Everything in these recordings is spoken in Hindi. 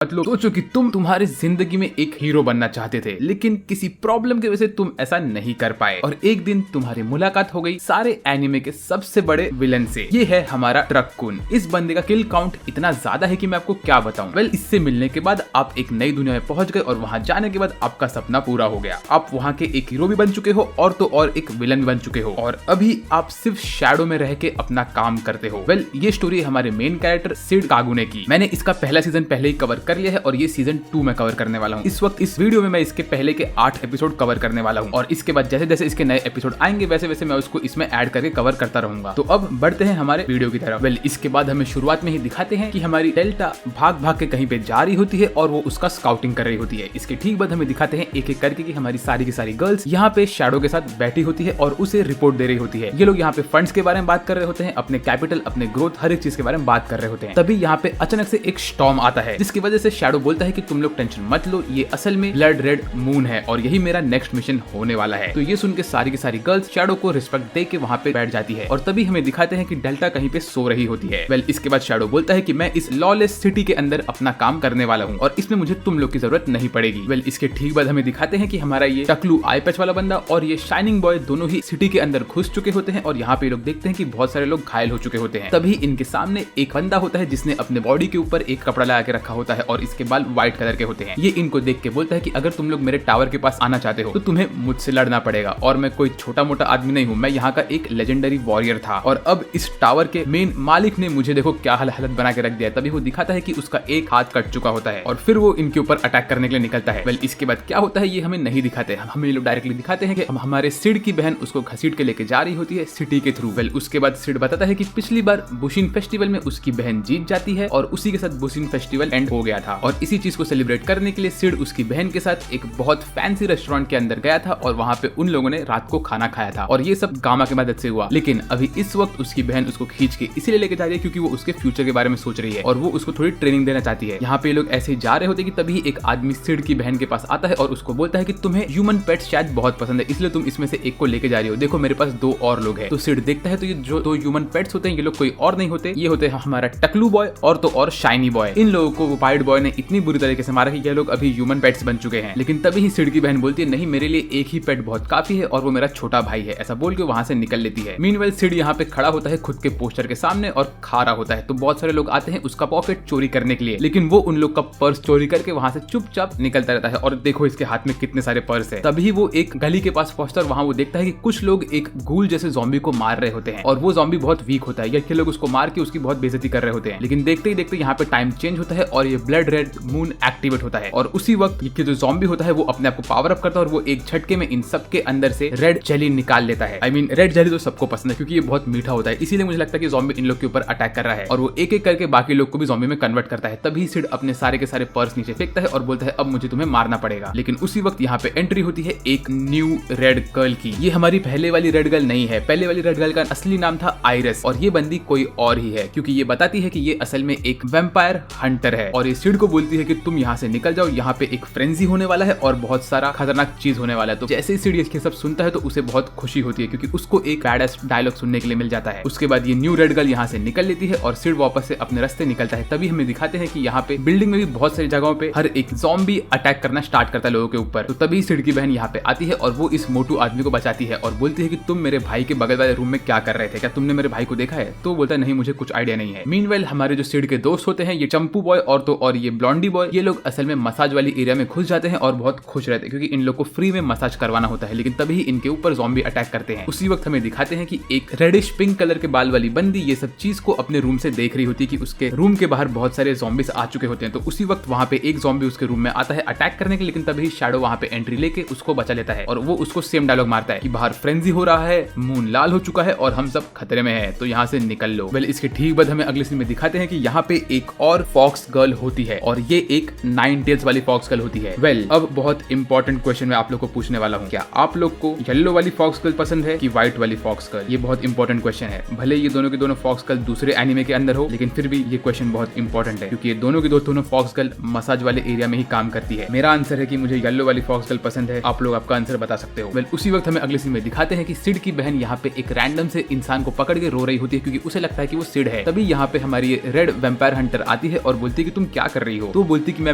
मतलब सोचो कि तुम तुम्हारी जिंदगी में एक हीरो बनना चाहते थे, लेकिन किसी प्रॉब्लम की वजह से तुम ऐसा नहीं कर पाए और एक दिन तुम्हारी मुलाकात हो गई सारे एनिमे के सबसे बड़े विलन से। ये है हमारा ट्रक कुन। इस बंदे का किल काउंट इतना ज्यादा है कि मैं आपको क्या बताऊं। वेल, इससे मिलने के बाद आप एक नई दुनिया में पहुंच गए और वहां जाने के बाद आपका सपना पूरा हो गया। आप वहां के एक हीरो भी बन चुके हो और तो और एक विलन भी बन चुके हो और अभी आप सिर्फ शैडो में रह के अपना काम करते हो। वेल, ये स्टोरी हमारे मेन कैरेक्टर सिड कागुने की। मैंने इसका पहला सीजन पहले ही कवर कर लिया है और ये सीजन 2 में कवर करने वाला हूँ। इस वक्त इस वीडियो में मैं इसके पहले के 8 एपिसोड कवर करने वाला हूँ और इसके बाद जैसे जैसे इसके नए एपिसोड आएंगे वैसे वैसे मैं उसको इसमें ऐड करके कवर करता रहूंगा। तो अब बढ़ते हैं हमारे वीडियो की तरफ। वेल, इसके बाद हमें शुरुआत में ही दिखाते हैं कि हमारी डेल्टा भाग भाग के कहीं पे जा रही होती है और वो उसका स्काउटिंग कर रही होती है। इसके ठीक बाद हमें दिखाते हैं एक एक करके कि हमारी सारी की सारी गर्ल्स यहाँ पे शैडो के साथ बैठी होती है और उसे रिपोर्ट दे रही होती है। ये लोग यहाँ पे फंड्स के बारे में बात कर रहे होते हैं, अपने कैपिटल, अपने ग्रोथ, हर एक चीज के बारे में बात कर रहे होते हैं। तभी यहाँ पे अचानक से एक स्टॉर्म आता है जिसकी वजह से शैडो बोलता है कि तुम लोग टेंशन मत लो, ये असल में ब्लड रेड मून है और यही मेरा नेक्स्ट मिशन होने वाला है। तो ये सुन के सारी की सारी गर्ल्स शैडो को रिस्पेक्ट दे के वहाँ पे बैठ जाती है और तभी हमें दिखाते हैं कि डेल्टा कहीं पे सो रही होती है। वेल, इसके बाद शैडो बोलता है कि मैं इस लॉलेस सिटी के अंदर अपना काम करने वाला हूँ और इसमें मुझे तुम लोग की जरूरत नहीं पड़ेगी। वेल, इसके ठीक बाद हमें दिखाते हैं कि हमारा ये टकलू आई पैच वाला बंदा और ये शाइनिंग बॉय दोनों ही सिटी के अंदर घुस चुके होते हैं और यहाँ पे लोग देखते हैं कि बहुत सारे लोग घायल हो चुके होते हैं। तभी इनके सामने एक बंदा होता है जिसने अपने बॉडी के ऊपर एक कपड़ा लगा के रखा होता है और इसके बाल व्हाइट कलर के होते हैं। ये इनको देख के बोलता है कि अगर तुम लोग मेरे टावर के पास आना चाहते हो तो तुम्हें मुझसे लड़ना पड़ेगा और मैं कोई छोटा मोटा आदमी नहीं हूँ, मैं यहाँ का एक लेजेंडरी वॉरियर था और अब इस टावर के मेन मालिक ने मुझे देखो क्या हालत बना के रख दिया है। तभी वो दिखाता है कि उसका एक हाथ कट चुका होता है और फिर वो इनके ऊपर अटैक करने के लिए निकलता है। वेल, इसके बाद क्या होता है ये हमें नहीं दिखाते, हमें ये लोग डायरेक्टली दिखाते हैं कि हमारे सिड की बहन उसको घसीट के लेके जा रही होती है सिटी के थ्रू। वेल, उसके बाद सिड बताता है कि पिछली बार बुशिन फेस्टिवल में उसकी बहन जीत जाती है और उसी के साथ बुशिन फेस्टिवल एंड हो गया था और इसी चीज को सेलिब्रेट करने के लिए सिड उसकी बहन के साथ एक बहुत फैंसी रेस्टोरेंट के अंदर गया था और वहाँ पे उन लोगों ने रात को खाना खाया था और ये सब गामा की मदद से हुआ। लेकिन अभी इस वक्त उसकी बहन उसको खींच के इसीलिए लेके जा रही है क्योंकि वो उसके फ्यूचर के बारे में सोच रही है और वो उसको थोड़ी ट्रेनिंग देना चाहती है। यहाँ पे लोग ऐसे ही जा रहे होते कि तभी एक आदमी सिड की बहन के पास आता है और उसको बोलता है कि तुम्हें ह्यूमन पेट्स शायद बहुत पसंद है इसलिए तुम इसमें से एक को लेके जा रही हो, देखो मेरे पास 2 और लोग हैं। तो सिड देखता है तो ये जो 2 ह्यूमन पेट्स होते हैं ये लोग कोई और नहीं होते, ये होते हैं हमारा टकलू बॉय और तो और शाइनी बॉय। इन लोगों को वाइट बॉय ने इतनी बुरी तरीके से मारा कि ये लोग अभी ह्यूमन पेट्स बन चुके हैं। लेकिन तभी ही सिड की बहन बोलती है नहीं, मेरे लिए एक ही पेट बहुत काफी है और वो मेरा छोटा भाई है। ऐसा बोल के वहां से निकल लेती है। मीनवेल सिड यहाँ पे खड़ा होता है खुद के पोस्टर के सामने और खा रहा होता है। तो बहुत सारे लोग आते हैं उसका पॉकेट चोरी करने के लिए, लेकिन वो उन लोग का पर्स चोरी करके वहां से चुपचाप निकलता रहता है और देखो इसके हाथ में कितने सारे पर्स है। तभी वो एक गली के पास पहुंचता है और वहां वो देखता है कि कुछ लोग एक गूल जैसे ज़ॉम्बी को मार रहे होते हैं और वो ज़ॉम्बी बहुत वीक होता है। ये लोग उसको मार के उसकी बहुत बेइज्जती कर रहे होते हैं। लेकिन देखते ही देखते यहाँ पे टाइम चेंज होता है और ये ब्लड रेड मून एक्टिवेट होता है और उसी वक्त ये जो ज़ॉम्बी होता है वो अपने आप को पावर अप करता है और वो एक झटके में इन सब के अंदर से रेड जेली निकाल लेता है। आई मीन रेड जेली तो सबको पसंद है क्योंकि ये बहुत मीठा होता है, इसीलिए मुझे लगता है कि ज़ॉम्बी इन लोग के ऊपर अटैक कर रहा है और वो एक एक करके बाकी लोग को भी ज़ॉम्बी में कन्वर्ट करता है। तभी सिड अपने सारे के सारे पर्स नीचे फेंकता है और बोलता है अब मुझे तुम्हें मारना पड़ेगा। लेकिन उसी वक्त यहाँ पे एंट्री होती है एक न्यू रेड गर्ल की। ये हमारी पहले वाली रेड गर्ल नहीं है, पहले वाली रेड गर्ल का असली नाम था आइरिस और ये बंदी कोई और ही है क्योंकि ये बताती है कि ये असल में एक वैम्पायर हंटर है और ये सिड को बोलती है कि तुम यहाँ से निकल जाओ, यहाँ पे एक फ्रेंजी होने वाला है और बहुत सारा खतरनाक चीज होने वाला है। तो जैसे ही सिड ये सब सुनता है तो उसे बहुत खुशी होती है क्योंकि उसको एक बैडएस डायलॉग सुनने के लिए मिल जाता है। उसके बाद ये न्यू रेड गर्ल यहाँ से निकल लेती है और सिड वापस से अपने रास्ते निकलता है। तभी हमें दिखाते हैं कि यहाँ पे बिल्डिंग में भी बहुत सारी जगहों पे हर एक ज़ॉम्बी अटैक करना स्टार्ट करता है लोगों के ऊपर। तो तभी सिड की बहन यहाँ पे आती है और वो इस मोटू आदमी को बचाती है और बोलती है कि तुम मेरे भाई के बगल वाले रूम में क्या कर रहे थे, क्या तुमने मेरे भाई को देखा है? तो बोलता है नहीं, मुझे कुछ आइडिया नहीं है। मीनवेल हमारे जो सिड के दोस्त होते हैं ये चंपू बॉय और तो और ये ब्लॉन्डी बॉय, ये लोग असल में मसाज वाली एरिया में घुस जाते हैं और बहुत खुश रहते हैं क्योंकि इन लोग को फ्री में मसाज करवाना होता है। लेकिन तभी इनके ऊपर ज़ॉम्बी अटैक करते हैं। उसी वक्त हमें दिखाते हैं कि एक रेडिश पिंक कलर के बाल वाली बंदी ये सब चीज को अपने रूम से देख रही होती है कि उसके रूम के बाहर बहुत सारे ज़ॉम्बीज आ चुके होते हैं। तो उसी वक्त वहाँ पे एक ज़ॉम्बी उसके रूम में आता है अटैक करने के, लेकिन तभी शैडो वहाँ पे एंट्री लेके उसको बचा लेता है और वो उसको सेम डायलॉग मारता है कि बाहर फ्रेंजी हो रहा है, मून लाल हो चुका है और हम सब खतरे में है, तो यहाँ से निकल लो। वेल, इसके ठीक बाद हमें अगले सीन में दिखाते हैं कि यहाँ पे एक और फॉक्स गर्ल होती है और ये एक 9 टेल्स वाली फॉक्स गर्ल होती है। वेल, अब बहुत इंपॉर्टेंट क्वेश्चन मैं आप लोग को पूछने वाला हूँ, क्या आप लोग को येलो वाली फॉक्स गर्ल पसंद है कि व्हाइट वाली फॉक्स गर्ल? ये बहुत इंपॉर्टेंट क्वेश्चन है। भले ये दोनों की दोनों फॉक्स गर्ल दूसरे एनिमे के अंदर हो, लेकिन फिर भी ये क्वेश्चन बहुत इंपॉर्टेंट है क्योंकि ये दोनों की दोनों फॉक्स गर्ल मसाज वाले एरिया में ही काम करती है। मेरा आंसर है कि मुझे येलो वाली फॉक्स गर्ल पसंद है। आप लोग आपका आंसर बता सकते हो। वेल, उसी वक्त हमें अगले सीन में दिखाते हैं कि सिड की बहन यहाँ पे एक रैंडम से इंसान को पकड़ के रो रही होती है क्योंकि उसे लगता है कि वो सिड है। तभी यहाँ पे हमारी रेड वैम्पायर हंटर आती है और बोलती है कि तुम क्या कर रही हो? तो बोलती कि मैं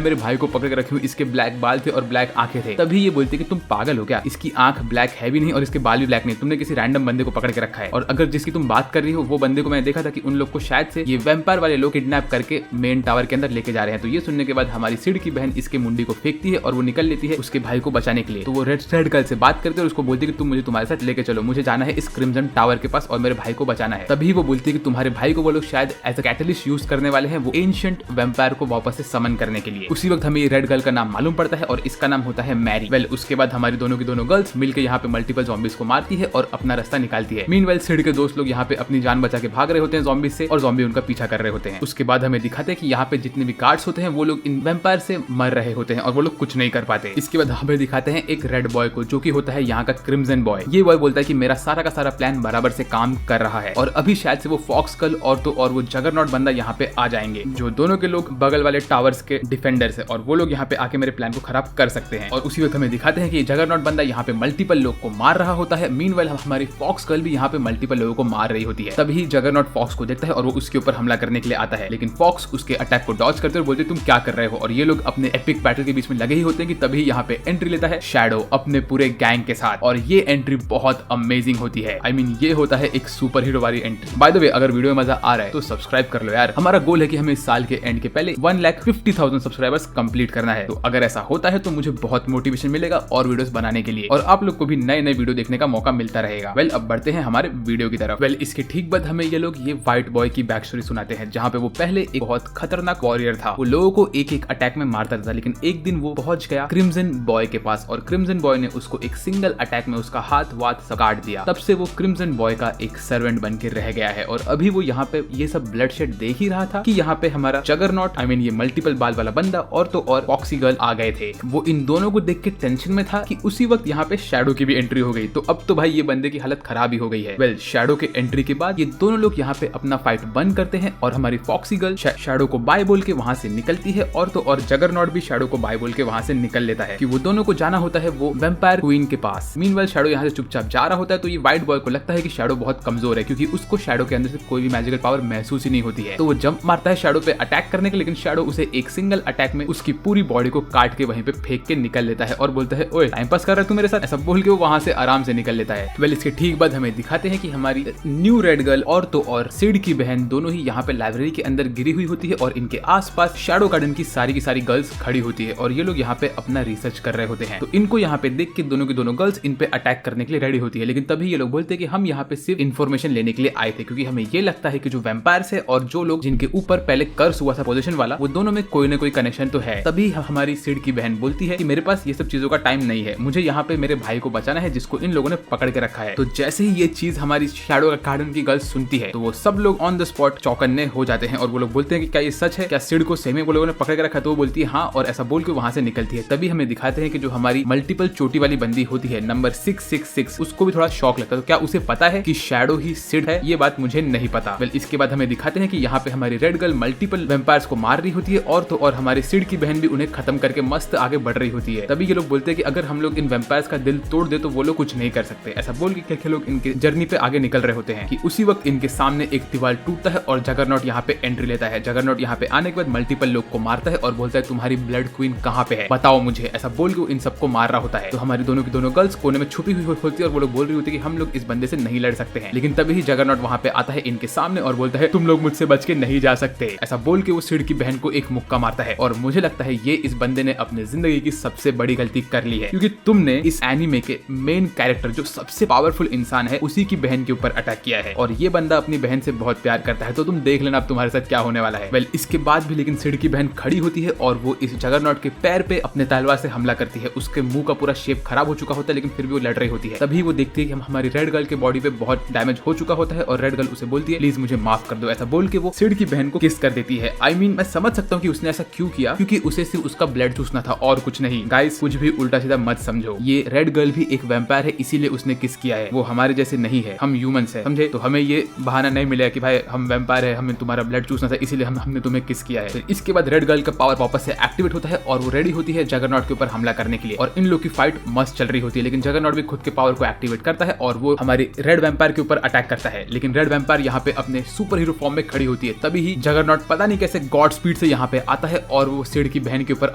मेरे भाई को पकड़ के रखी हूँ, इसके ब्लैक बाल थे और ब्लैक आंखें थे। तभी ये बोलती कि तुम पागल हो क्या, इसकी आंख ब्लैक है भी नहीं और इसके बाल भी ब्लैक नहीं, तुमने किसी रैंडम बंदे को पकड़ के रखा है। और अगर जिसकी तुम बात कर रही हो वो बंदे को मैंने देखा था कि उन लोग को शायद से ये वैम्पायर वाले लोग किडनैप करके मेन टावर के अंदर लेके जा रहे हैं। तो ये सुनने के बाद हमारी सिड की बहन इसके मुंडी को फेंकती है और वो निकल लेती है उसके भाई को बचाने के लिए। तो वो रेड गर्ल से बात करती है और उसको बोलती है कि तुम मुझे तुम्हारे साथ लेके चलो, मुझे जाना है इस क्रिम्सन टावर के पास और मेरे भाई को बचाना है। तभी वो बोलती है कि तुम्हारे भाई को वो लोग शायद एज अ कैटलिस्ट यूज करने वाले हैं, वो एंशिएंट वैम्पायर को वापस से समन करने के लिए। उसी वक्त हमें ये रेड गर्ल का नाम मालूम पड़ता है और इसका नाम होता है मैरी। वेल उसके बाद हमारी दोनों की दोनों गर्ल्स मिलकर यहाँ पे मल्टीपल ज़ॉम्बीज को मारती है और अपना रास्ता निकालती है। मीनवाइल सिड के दोस्त लोग यहाँ पे अपनी जान बचा के भाग रहे होते हैं ज़ॉम्बीज से और ज़ॉम्बी उनका पीछा कर रहे होते हैं। उसके बाद हमें दिखाते हैं कि यहाँ पे जितने भी गार्ड्स होते हैं वो लोग इन वैम्पायर से मर रहे होते हैं और वो लोग कुछ नहीं कर पाते। इसके बाद हमें दिखाते हैं एक रेड बॉय को जो कि होता है यहाँ का क्रिम्सन बॉय। ये बॉय बोलता है कि मेरा सारा का सारा प्लान बराबर से काम कर रहा है और अभी शायद से वो फॉक्स गर्ल और तो और वो जगरनॉट बंदा यहाँ पे आ जाएंगे, जो दोनों के लोग बगल वाले टावर्स के डिफेंडर्स है और वो लोग यहाँ पे आके मेरे प्लान को खराब कर सकते हैं। और उसी वक्त हमें दिखाते हैं कि जगरनॉट बंदा यहाँ पे मल्टीपल लोग को मार रहा होता है। मीनवाइल हमारी फॉक्स गर्ल भी यहाँ पे मल्टीपल लोगों को मार रही होती है। तभी जगरनॉट फॉक्स को देखता है और वो उसके ऊपर हमला करने के लिए आता है, लेकिन फॉक्स उसके अटैक को डॉज करते और बोलते तुम क्या कर रहे हो। और ये लोग अपने एपिक बैटल के बीच में लगे ही होते हैं कि तभी यहाँ पे एंट्री लेता है शैडो अपने पूरे गैंग के साथ और ये एंट्री बहुत अमेजिंग होती है। आई मीन ये होता है एक सुपर हीरो वाली एंट्री। बाय द वे अगर वीडियो में मजा आ रहा है तो सब्सक्राइब कर लो यार। हमारा गोल है कि हमें इस साल के एंड के पहले 1,50,000 सब्सक्राइबर्स कंप्लीट करना है। तो अगर ऐसा होता है तो मुझे बहुत मोटिवेशन मिलेगा और वीडियोस बनाने के लिए और आप लोग को भी नए नए वीडियो देखने का मौका मिलता रहेगा। वेल अब बढ़ते हैं हमारे वीडियो की तरफ। वेल इसके ठीक बाद हमें ये लोग ये व्हाइट बॉय की बैक स्टोरी सुनाते हैं, जहाँ पे वो पहले एक बहुत खतरनाक वॉरियर था। वो लोगों को एक एक अटैक में मारता था, लेकिन एक दिन वो पहुंच गया क्रिम्सन बॉय के पास और क्रिम्सन बॉय ने उसको एक सिंगल अटैक में उसका हाथ वाथ सब काट दिया। तब से वो क्रिम्सन बॉय का एक सर्वेंट बन के रह गया है और अभी वो यहाँ पे ये सब ब्लडशेड देख ही रहा था कि यहाँ पे हमारा जगरनॉट आई मीन ये मल्टीपल बाल वाला बंदा और तो और फॉक्सी गर्ल आ गए थे। वो इन दोनों को देख के टेंशन में था कि उसी वक्त यहाँ पे शैडो की भी एंट्री हो गई। तो अब तो भाई ये बंदे की हालत खराब ही हो गई है। वेल शैडो के एंट्री के बाद ये दोनों लोग यहाँ पे अपना फाइट बंद करते हैं और हमारी फॉक्सी गर्ल शैडो को बाय बोल के वहां से निकलती है और तो और जगरनॉट भी शैडो को बाय बोल के वहां से निकल लेता है कि वो दोनों को जाना होता है वो वैम्पायर क्वीन के पास। मीनवाइल शैडो यहाँ से चुपचाप जा रहा होता है। तो ये व्हाइट बॉय को लगता है कि शैडो बहुत कमजोर है क्योंकि उसको शैडो के अंदर से कोई भी मैजिकल पावर महसूस ही नहीं होती है। तो वो जंप मारता है शैडो पे अटैक करने के, लेकिन शैडो उसे एक सिंगल अटैक में उसकी पूरी बॉडी को काट के वहीं पे फेंक के निकल लेता है और बोलता है ओए टाइम पास कर रहा है तू मेरे साथ, ऐसा बोल के वो वहां से आराम से निकल लेता है। वेल इसके ठीक बाद हमें दिखाते हैं कि हमारी न्यू रेड गर्ल और तो और सिड की बहन दोनों ही यहाँ पे लाइब्रेरी के अंदर गिरी हुई होती है और इनके आसपास शैडो गार्डन की सारी गर्ल्स खड़ी होती है और ये लोग यहाँ पे अपना रिसर्च कर रहे होते हैं। तो इनको यहाँ पे देख के दोनों की दोनों गर्ल्स इन पे अटैक करने के लिए रेडी होती है, लेकिन तभी ये लोग बोलते हैं कि हम यहाँ पे सिर्फ इन्फॉर्मेशन लेने के लिए आए थे क्योंकि हमें ये लगता है कि जो वैम्पायर्स है और जो लोग जिनके ऊपर पहले कर्स हुआ था पोजीशन वाला, वो दोनों में कोई ना कोई कनेक्शन तो है। तभी हमारी सिड की बहन बोलती है कि मेरे पास ये सब चीजों का टाइम नहीं है, मुझे यहाँ पे मेरे भाई को बचाना है जिसको इन लोगों ने पकड़ के रखा है। तो जैसे ही ये चीज हमारी शैडो गार्डन की गर्ल्स सुनती है तो वो सब लोग ऑन द स्पॉट चौकन्ने हो जाते हैं और वो लोग बोलते हैं कि क्या ये सच है, क्या सिड को सही में वो लोगों ने पकड़ के रखा है। तो वो बोलती है हाँ और ऐसा बोल के वहां से निकलती है। तभी हमें दिखाते हैं कि जो हमारी मल्टीपल चोटी वाली बंदी होती है नंबर 666, उसको भी थोड़ा शॉक लगता है। तो क्या उसे पता है कि शैडो ही सिड है? ये बात मुझे नहीं पता। वेल इसके बाद हमें दिखाते हैं कि यहाँ पे हमारी रेड गर्ल मल्टीपल वैम्पायर्स को मार रही होती है और तो और हमारी सिड की बहन भी उन्हें खत्म करके मस्त आगे बढ़ रही होती है। तभी ये लोग बोलते हैं कि अगर हम लोग इन वैम्पायर्स का दिल तोड़ दे तो वो लोग कुछ नहीं कर सकते। ऐसा बोल के लोग इनके जर्नी पे आगे निकल रहे होते हैं कि उसी वक्त इनके सामने एक दीवार टूटता है और जगरनॉट यहाँ पे एंट्री लेता है। जगरनॉट यहाँ पे आने के बाद मल्टीपल लोग को मारता है और बोलता है तुम्हारी ब्लड क्वीन कहाँ पे है, बताओ मुझे। ऐसा बोल के इन सबको मार रहा होता है। तो हमारी दोनों की दोनों गर्ल्स कोने में छुपी हुई होती है और वो लोग बोल रही होती है कि हम लोग इस बंदे से नहीं लड़ सकते हैं। लेकिन तभी जगरनॉट वहाँ पे आता है इनके सामने और बोलता है तुम लोग मुझसे बच के नहीं जा सकते। ऐसा बोल के वो सिड की बहन को एक मुक्का मारता है और मुझे लगता है ये इस बंदे ने अपने जिंदगी की सबसे बड़ी गलती कर ली है, क्योंकि तुमने इस एनिमे के मेन कैरेक्टर जो सबसे पावरफुल इंसान है उसी की बहन के ऊपर अटैक किया है और ये बंदा अपनी बहन से बहुत प्यार करता है। तो तुम देख लेना अब तुम्हारे साथ क्या होने वाला है। वेल इसके बाद भी लेकिन सिड की बहन खड़ी होती है और वो इस जगरनॉट के पैर पे अपने तलवार से हमला करती है। उसके मुंह का पूरा शेप खराब हो चुका होता है लेकिन फिर भी वो लड़ रही होती है। तभी वो देखती है कि हमारी रेड गर्ल के बॉडी पे बहुत डैमेज हो चुका होता है और रेड गर्ल उसे बोलती है प्लीज मुझे माफ कर दो। ऐसा बोल के वो सिड की बहन को किस कर देती है। आई मीन मैं समझ सकता हूँ कि उसने ऐसा क्यों किया, क्योंकि उसे सिर्फ उसका ब्लड चूसना था और कुछ नहीं। गाइस कुछ भी उल्टा सीधा मत समझो, ये रेड गर्ल भी एक वैम्पायर है इसीलिए उसने किस किया है। वो हमारे जैसे नहीं है, हम ह्यूमंस है, समझे। तो हमें ये बहाना नहीं मिलेगा कि भाई हम वैम्पायर है, हमें तुम्हारा ब्लड चूसना था इसीलिए हमने तुम्हें किस किया है। इसके बाद रेड गर्ल का पावर वापस से एक्टिवेट होता है और वो रेडी होती है जगरनॉट के ऊपर हमला करने के लिए और इन लोग की फाइट मस्त चल रही होती है। लेकिन जगरनॉट भी खुद के पावर को एक्टिवेट करता है और वो हमारी रेड वैम्पायर के ऊपर अटैक करता है। लेकिन रेड वैम्पायर यहाँ पे अपने सुपर हीरो फॉर्म में खड़ी होती है। तभी ही जगरनॉट पता नहीं कैसे गॉड स्पीड से से यहाँ पे आता है और वो सिड की बहन के ऊपर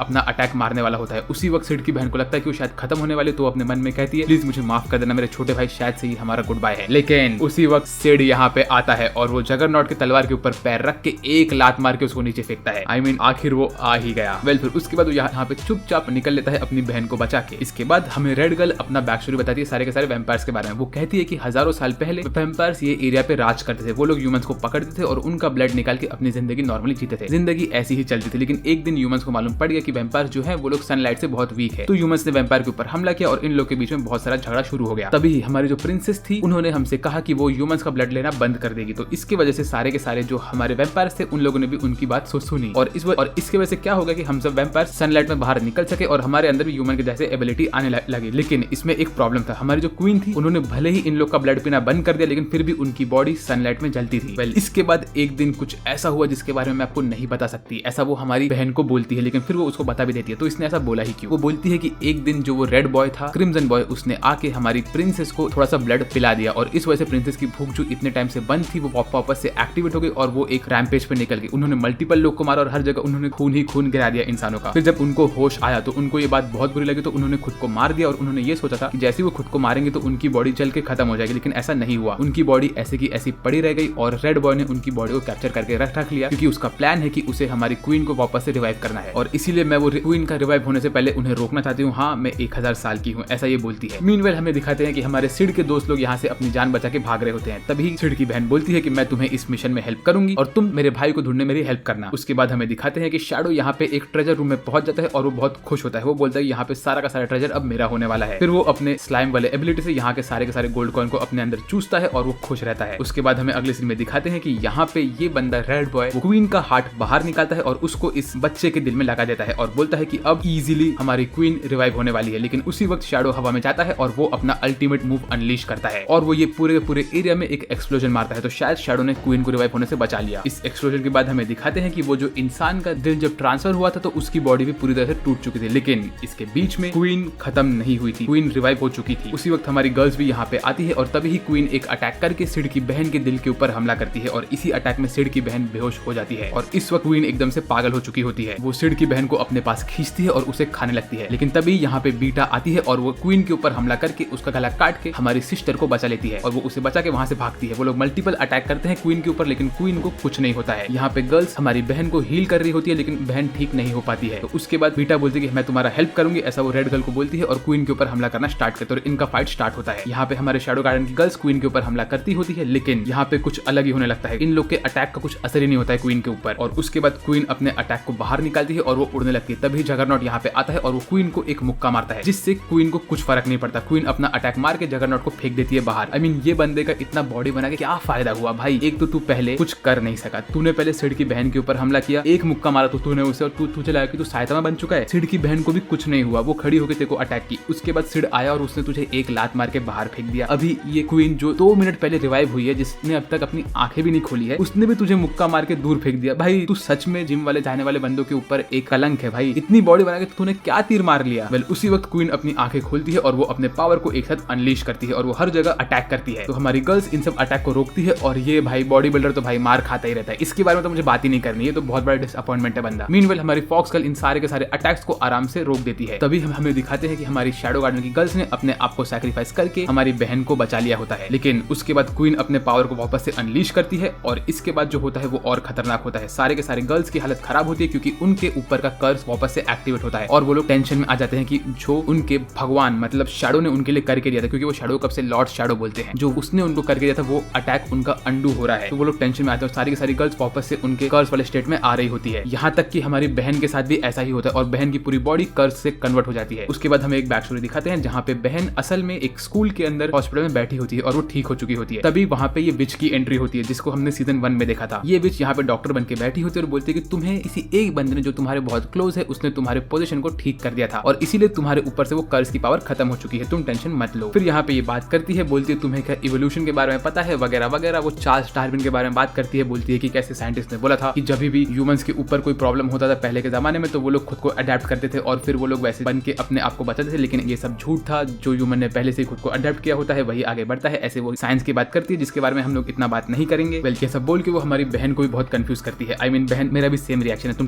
अपना अटैक मारने वाला होता है। उसी वक्त सिड की बहन को लगता है कि वो शायद खत्म होने वाले, तो अपने मन में कहती है प्लीज मुझे माफ कर देना मेरे छोटे भाई, शायद से ही हमारा गुड बाय है। लेकिन उसी वक्त सिड यहाँ पे आता है और वो जगरनॉट के तलवार के ऊपर पैर रख के एक लात मार के उसको नीचे फेंकता है। आई मीन आखिर वो आ ही गया। वेल फिर उसके बाद वो यहाँ पे चुपचाप निकल लेता है अपनी बहन को बचा के। इसके बाद हमें रेड गर्ल अपना बैक स्टोरी बताती है सारे के सारे वैम्पायर्स के बारे में। वो कहती है कि हजारों साल पहले वैम्पायर्स ये एरिया पे राज करते थे। वो लोग ह्यूमंस को पकड़ते थे और उनका ब्लड निकाल के अपनी जिंदगी नॉर्मली जीते थे। जिंदगी ऐसी ही चलती थी। लेकिन एक दिन ह्यूमंस को मालूम पड़ गया कि वैम्पायर जो है वो लोग सनलाइट से बहुत वीक है। तो ह्यूमंस ने वैम्पायर के ऊपर हमला किया और इन लोग के बीच में बहुत सारा झगड़ा शुरू हो गया। तभी हमारी जो प्रिंसेस थी उन्होंने हमसे कहा कि वो ह्यूमंस का ब्लड लेना बंद कर देगी। तो इसकी वजह से सारे के सारे जो हमारे वैम्पायर्स थे उन लोगों ने भी उनकी बात सुनी और इसके वजह से क्या होगा कि हम सब वैम्पायर सनलाइट में बाहर निकल सके और हमारे अंदर भी ह्यूमन के जैसे एबिलिटी आने लगी। लेकिन इसमें एक प्रॉब्लम था। हमारी जो क्वीन थी उन्होंने भले ही इन लोग का ब्लड पीना बंद कर दिया लेकिन फिर भी उनकी बॉडी सनलाइट में जलती थी। वेल इसके बाद एक दिन कुछ ऐसा हुआ जिसके बारे में मैं आपको नहीं बता सकती। ऐसा वो हमारी बहन को बोलती है लेकिन फिर वो उसको बता भी देती है। तो इसने ऐसा बोला ही क्यों? वो बोलती है कि एक दिन जो वो रेड बॉय था, क्रिम्सन बॉय, उसने आके हमारी प्रिंसेस को थोड़ा सा ब्लड पिला दिया और इस वजह से प्रिंसेस की भूख जो इतने टाइम से बंद थी वो वापस से एक्टिवेट हो गई और वो एक रैम्पेज पे निकल गई। उन्होंने मल्टीपल लोग को मारा और हर जगह उन्होंने खून ही खून गिरा दिया इंसानों का। फिर जब उनको होश आया तो उनको ये बात बहुत बुरी लगी तो उन्होंने खुद को मार दिया और उन्होंने ये सोचा था कि जैसे वो खुद को मारेंगे तो उनकी बॉडी जल के खत्म हो जाएगी। लेकिन ऐसा नहीं हुआ। उनकी बॉडी ऐसे की ऐसी पड़ी रह गई और रेड बॉय ने उनकी बॉडी को कैप्चर करके रख लिया क्योंकि उसका प्लान है कि उसे हमारी क्वीन को वापस से रिवाइव करना है और इसीलिए मैं वो क्वीन का रिवाइव होने से पहले उन्हें रोकना चाहती हूँ। हाँ मैं 1000 साल की हूँ, ऐसा ये बोलती है। मीनवेल हमें दिखाते हैं कि हमारे सिड के दोस्त लोग यहाँ से अपनी जान बचा के भाग रहे होते हैं। तभी सिड की बहन बोलती है कि मैं तुम्हें इस मिशन में हेल्प करूंगी और तुम मेरे भाई को ढूंढने मेरी हेल्प करना। उसके बाद हमें दिखाते हैं कि शैडो यहाँ पे एक ट्रेजर रूम में पहुंच जाता है और वो बहुत खुश होता है। वो बोलता है यहाँ पे सारा का सारा ट्रेजर अब मेरा होने वाला है। फिर वो अपने स्लाइम वाले एबिलिटी से यहाँ के सारे गोल्ड कॉइन को अपने अंदर चूसता है और वो खुश रहता है। उसके बाद हमें अगले सीन में दिखाते हैं कि यहाँ पे ये बंदा रेड बॉय क्वीन का हार्ट बाहर निकालता है और उसको इस बच्चे के दिल में लगा देता है और बोलता है कि अब इजीली हमारी क्वीन रिवाइव होने वाली है। लेकिन उसी वक्त शैडो हवा में जाता है और वो अपना अल्टीमेट मूव अनलीश करता है और वो ये पूरे एरिया में एक एक्सप्लोजन मारता है। तो शायद शैडो ने क्वीन को रिवाइव होने से बचा लिया। इस एक्सप्लोजन के बाद हमें दिखाते हैं कि वो जो इंसान का दिल जब ट्रांसफर हुआ था तो उसकी बॉडी भी पूरी तरह से टूट चुकी थी। लेकिन इसके बीच में क्वीन खत्म नहीं हुई थी, क्वीन रिवाइव हो चुकी थी। उसी वक्त हमारी गर्ल्स भी यहाँ पे आती है और तभी ही क्वीन एक अटैक करके सिड की बहन के दिल के ऊपर हमला करती है और इसी अटैक में सिड की बहन बेहोश हो जाती है और इस वक्त क्वीन एकदम से पागल हो चुकी होती है। वो सिड की बहन को अपने पास खींचती है और उसे खाने लगती है। लेकिन तभी यहाँ पे बीटा आती है और वो क्वीन के ऊपर हमला करके उसका गला काट के हमारी सिस्टर को बचा लेती है और वो उसे बचा के वहाँ से भागती है। वो लोग मल्टीपल अटैक करते हैं क्वीन के ऊपर लेकिन क्वीन को कुछ नहीं होता है। यहाँ पे गर्ल्स हमारी बहन को हील कर रही होती है लेकिन बहन ठीक नहीं हो पाती है। तो उसके बाद बीटा बोलती है कि मैं तुम्हारा हेल्प करूंगी, ऐसा वो रेड गर्ल को बोलती है और क्वीन के ऊपर हमला करना स्टार्ट करते हैं और इनका फाइट स्टार्ट होता है। यहाँ पे हमारे शैडो गार्डन की गर्ल्स क्वीन के ऊपर हमला करती होती है लेकिन यहाँ पे कुछ अलग ही होने लगता है। इन लोग के अटैक का कुछ असर ही नहीं होता है क्वीन के ऊपर और उसके बाद क्वीन अपने अटैक को बाहर निकालती है और वो उड़ने लगती है। तभी जगरनॉट यहाँ पे आता है और वो क्वीन को एक मुक्का मारता है जिससे क्वीन को कुछ फर्क नहीं पड़ता। क्वीन अपना अटैक मार के जगरनॉट को फेंक देती है बाहर। आई मीन ये बंदे का इतना बॉडी बना के क्या फायदा हुआ भाई? एक तो तू पहले कुछ कर नहीं सका, तूने पहले सिड की बहन के ऊपर हमला किया, एक मुक्का मारा तो तूने उसे और तुझे लगा कि तू साइतामा बन चुका है। सिड की बहन को भी कुछ नहीं हुआ, वो खड़ी होकर तेरे को अटैक की। उसके बाद सिड आया और उसने तुझे एक लात मार के बाहर फेंक दिया। अभी ये क्वीन जो 2 मिनट पहले रिवाइव हुई है, जिसने अब तक अपनी आंखें भी नहीं खोली है, उसने भी तुझे मुक्का मार के दूर फेंक दिया। भाई तू सच में जिम वाले जाने वाले बंदों के ऊपर एक कलंक है भाई। इतनी बॉडी बना के तूने क्या तीर मार लिया? वेल उसी वक्त क्वीन अपनी आंखें खोलती है और वो अपने पावर को एक साथ अनलीश करती है और वो हर जगह अटैक करती है। तो हमारी गर्ल्स इन सब अटैक को रोकती है और ये भाई बॉडी बिल्डर तो भाई मार खाता ही रहता है। इसके बारे में तो मुझे बात ही नहीं करनी है, तो बहुत बड़ा डिसअपॉइंटमेंट है बंदा। मीनवेल हमारी फॉक्स गर्ल इन सारे के सारे अटैक्स को आराम से रोक देती है। तभी हम हमें दिखाते हैं कि हमारी शैडो गार्डन की गर्ल्स ने अपने आप को सैक्रिफाइस करके हमारी बहन को बचा लिया होता है। लेकिन उसके बाद क्वीन अपने पावर को वापस से अनलीश करती है और इसके बाद जो होता है वो और खतरनाक होता है। सारे के सारे गर्ल्स की हालत खराब होती है क्योंकि उनके ऊपर का कर्स वापस से एक्टिवेट होता है और वो लोग टेंशन में आ जाते हैं कि जो उनके भगवान मतलब शैडो ने उनके लिए करके दिया था, क्योंकि वो शैडो कब से लॉर्ड शैडो बोलते हैं, जो उसने उनको करके दिया था वो अटैक उनका अंडू हो रहा है। तो वो लोग टेंशन में आते हैं और सारी की सारी गर्ल्स वापस से उनके कर्स वाले स्टेट में आ रही होती है। यहाँ तक कि हमारी बहन के साथ भी ऐसा ही होता है और बहन की पूरी बॉडी कर्स से कन्वर्ट हो जाती है। उसके बाद हमें एक बैक स्टोरी दिखाते हैं जहाँ पे बहन असल में एक स्कूल के अंदर हॉस्पिटल में बैठी होती है और वो ठीक हो चुकी होती है। तभी वहाँ पे ये विच की एंट्री होती है जिसको हमने सीजन 1 में देखा था। ये विच यहाँ पे डॉक्टर बन के बैठी होती है और बोलती है कि तुम्हें किसी एक बंदे ने जो तुम्हारे बहुत क्लोज है उसने तुम्हारे पोजीशन को ठीक कर दिया था और इसीलिए तुम्हारे ऊपर से वो कर्स की पावर खत्म हो चुकी है, तुम टेंशन मत लो। फिर यहाँ पे ये बात करती है, बोलती है तुम्हें क्या इवोल्यूशन के बारे में पता है वगैरह वगैरह। वो चार्ल्स डार्विन के बारे में बात करती है, बोलती है कि कैसे साइंटिस्ट ने बोला था कि जब भी ह्यूमंस के ऊपर कोई प्रॉब्लम होता था पहले के जमाने में तो वो लोग खुद को अडेप्ट करते थे और फिर वो लोग वैसे बन के अपने आप को बचाते थे। लेकिन ये सब झूठ था, जो ह्यूमन ने पहले से खुद को अडेप्ट किया होता है वही आगे बढ़ता है। ऐसे वो साइंस की बात करती है जिसके बारे में हम लोग इतना बात नहीं करेंगे। बल्कि सब बोल के वो हमारी बहन को भी बहुत कंफ्यूज करती है। आई मीन बहन मेरा भी सेम रिएक्शन है, तुम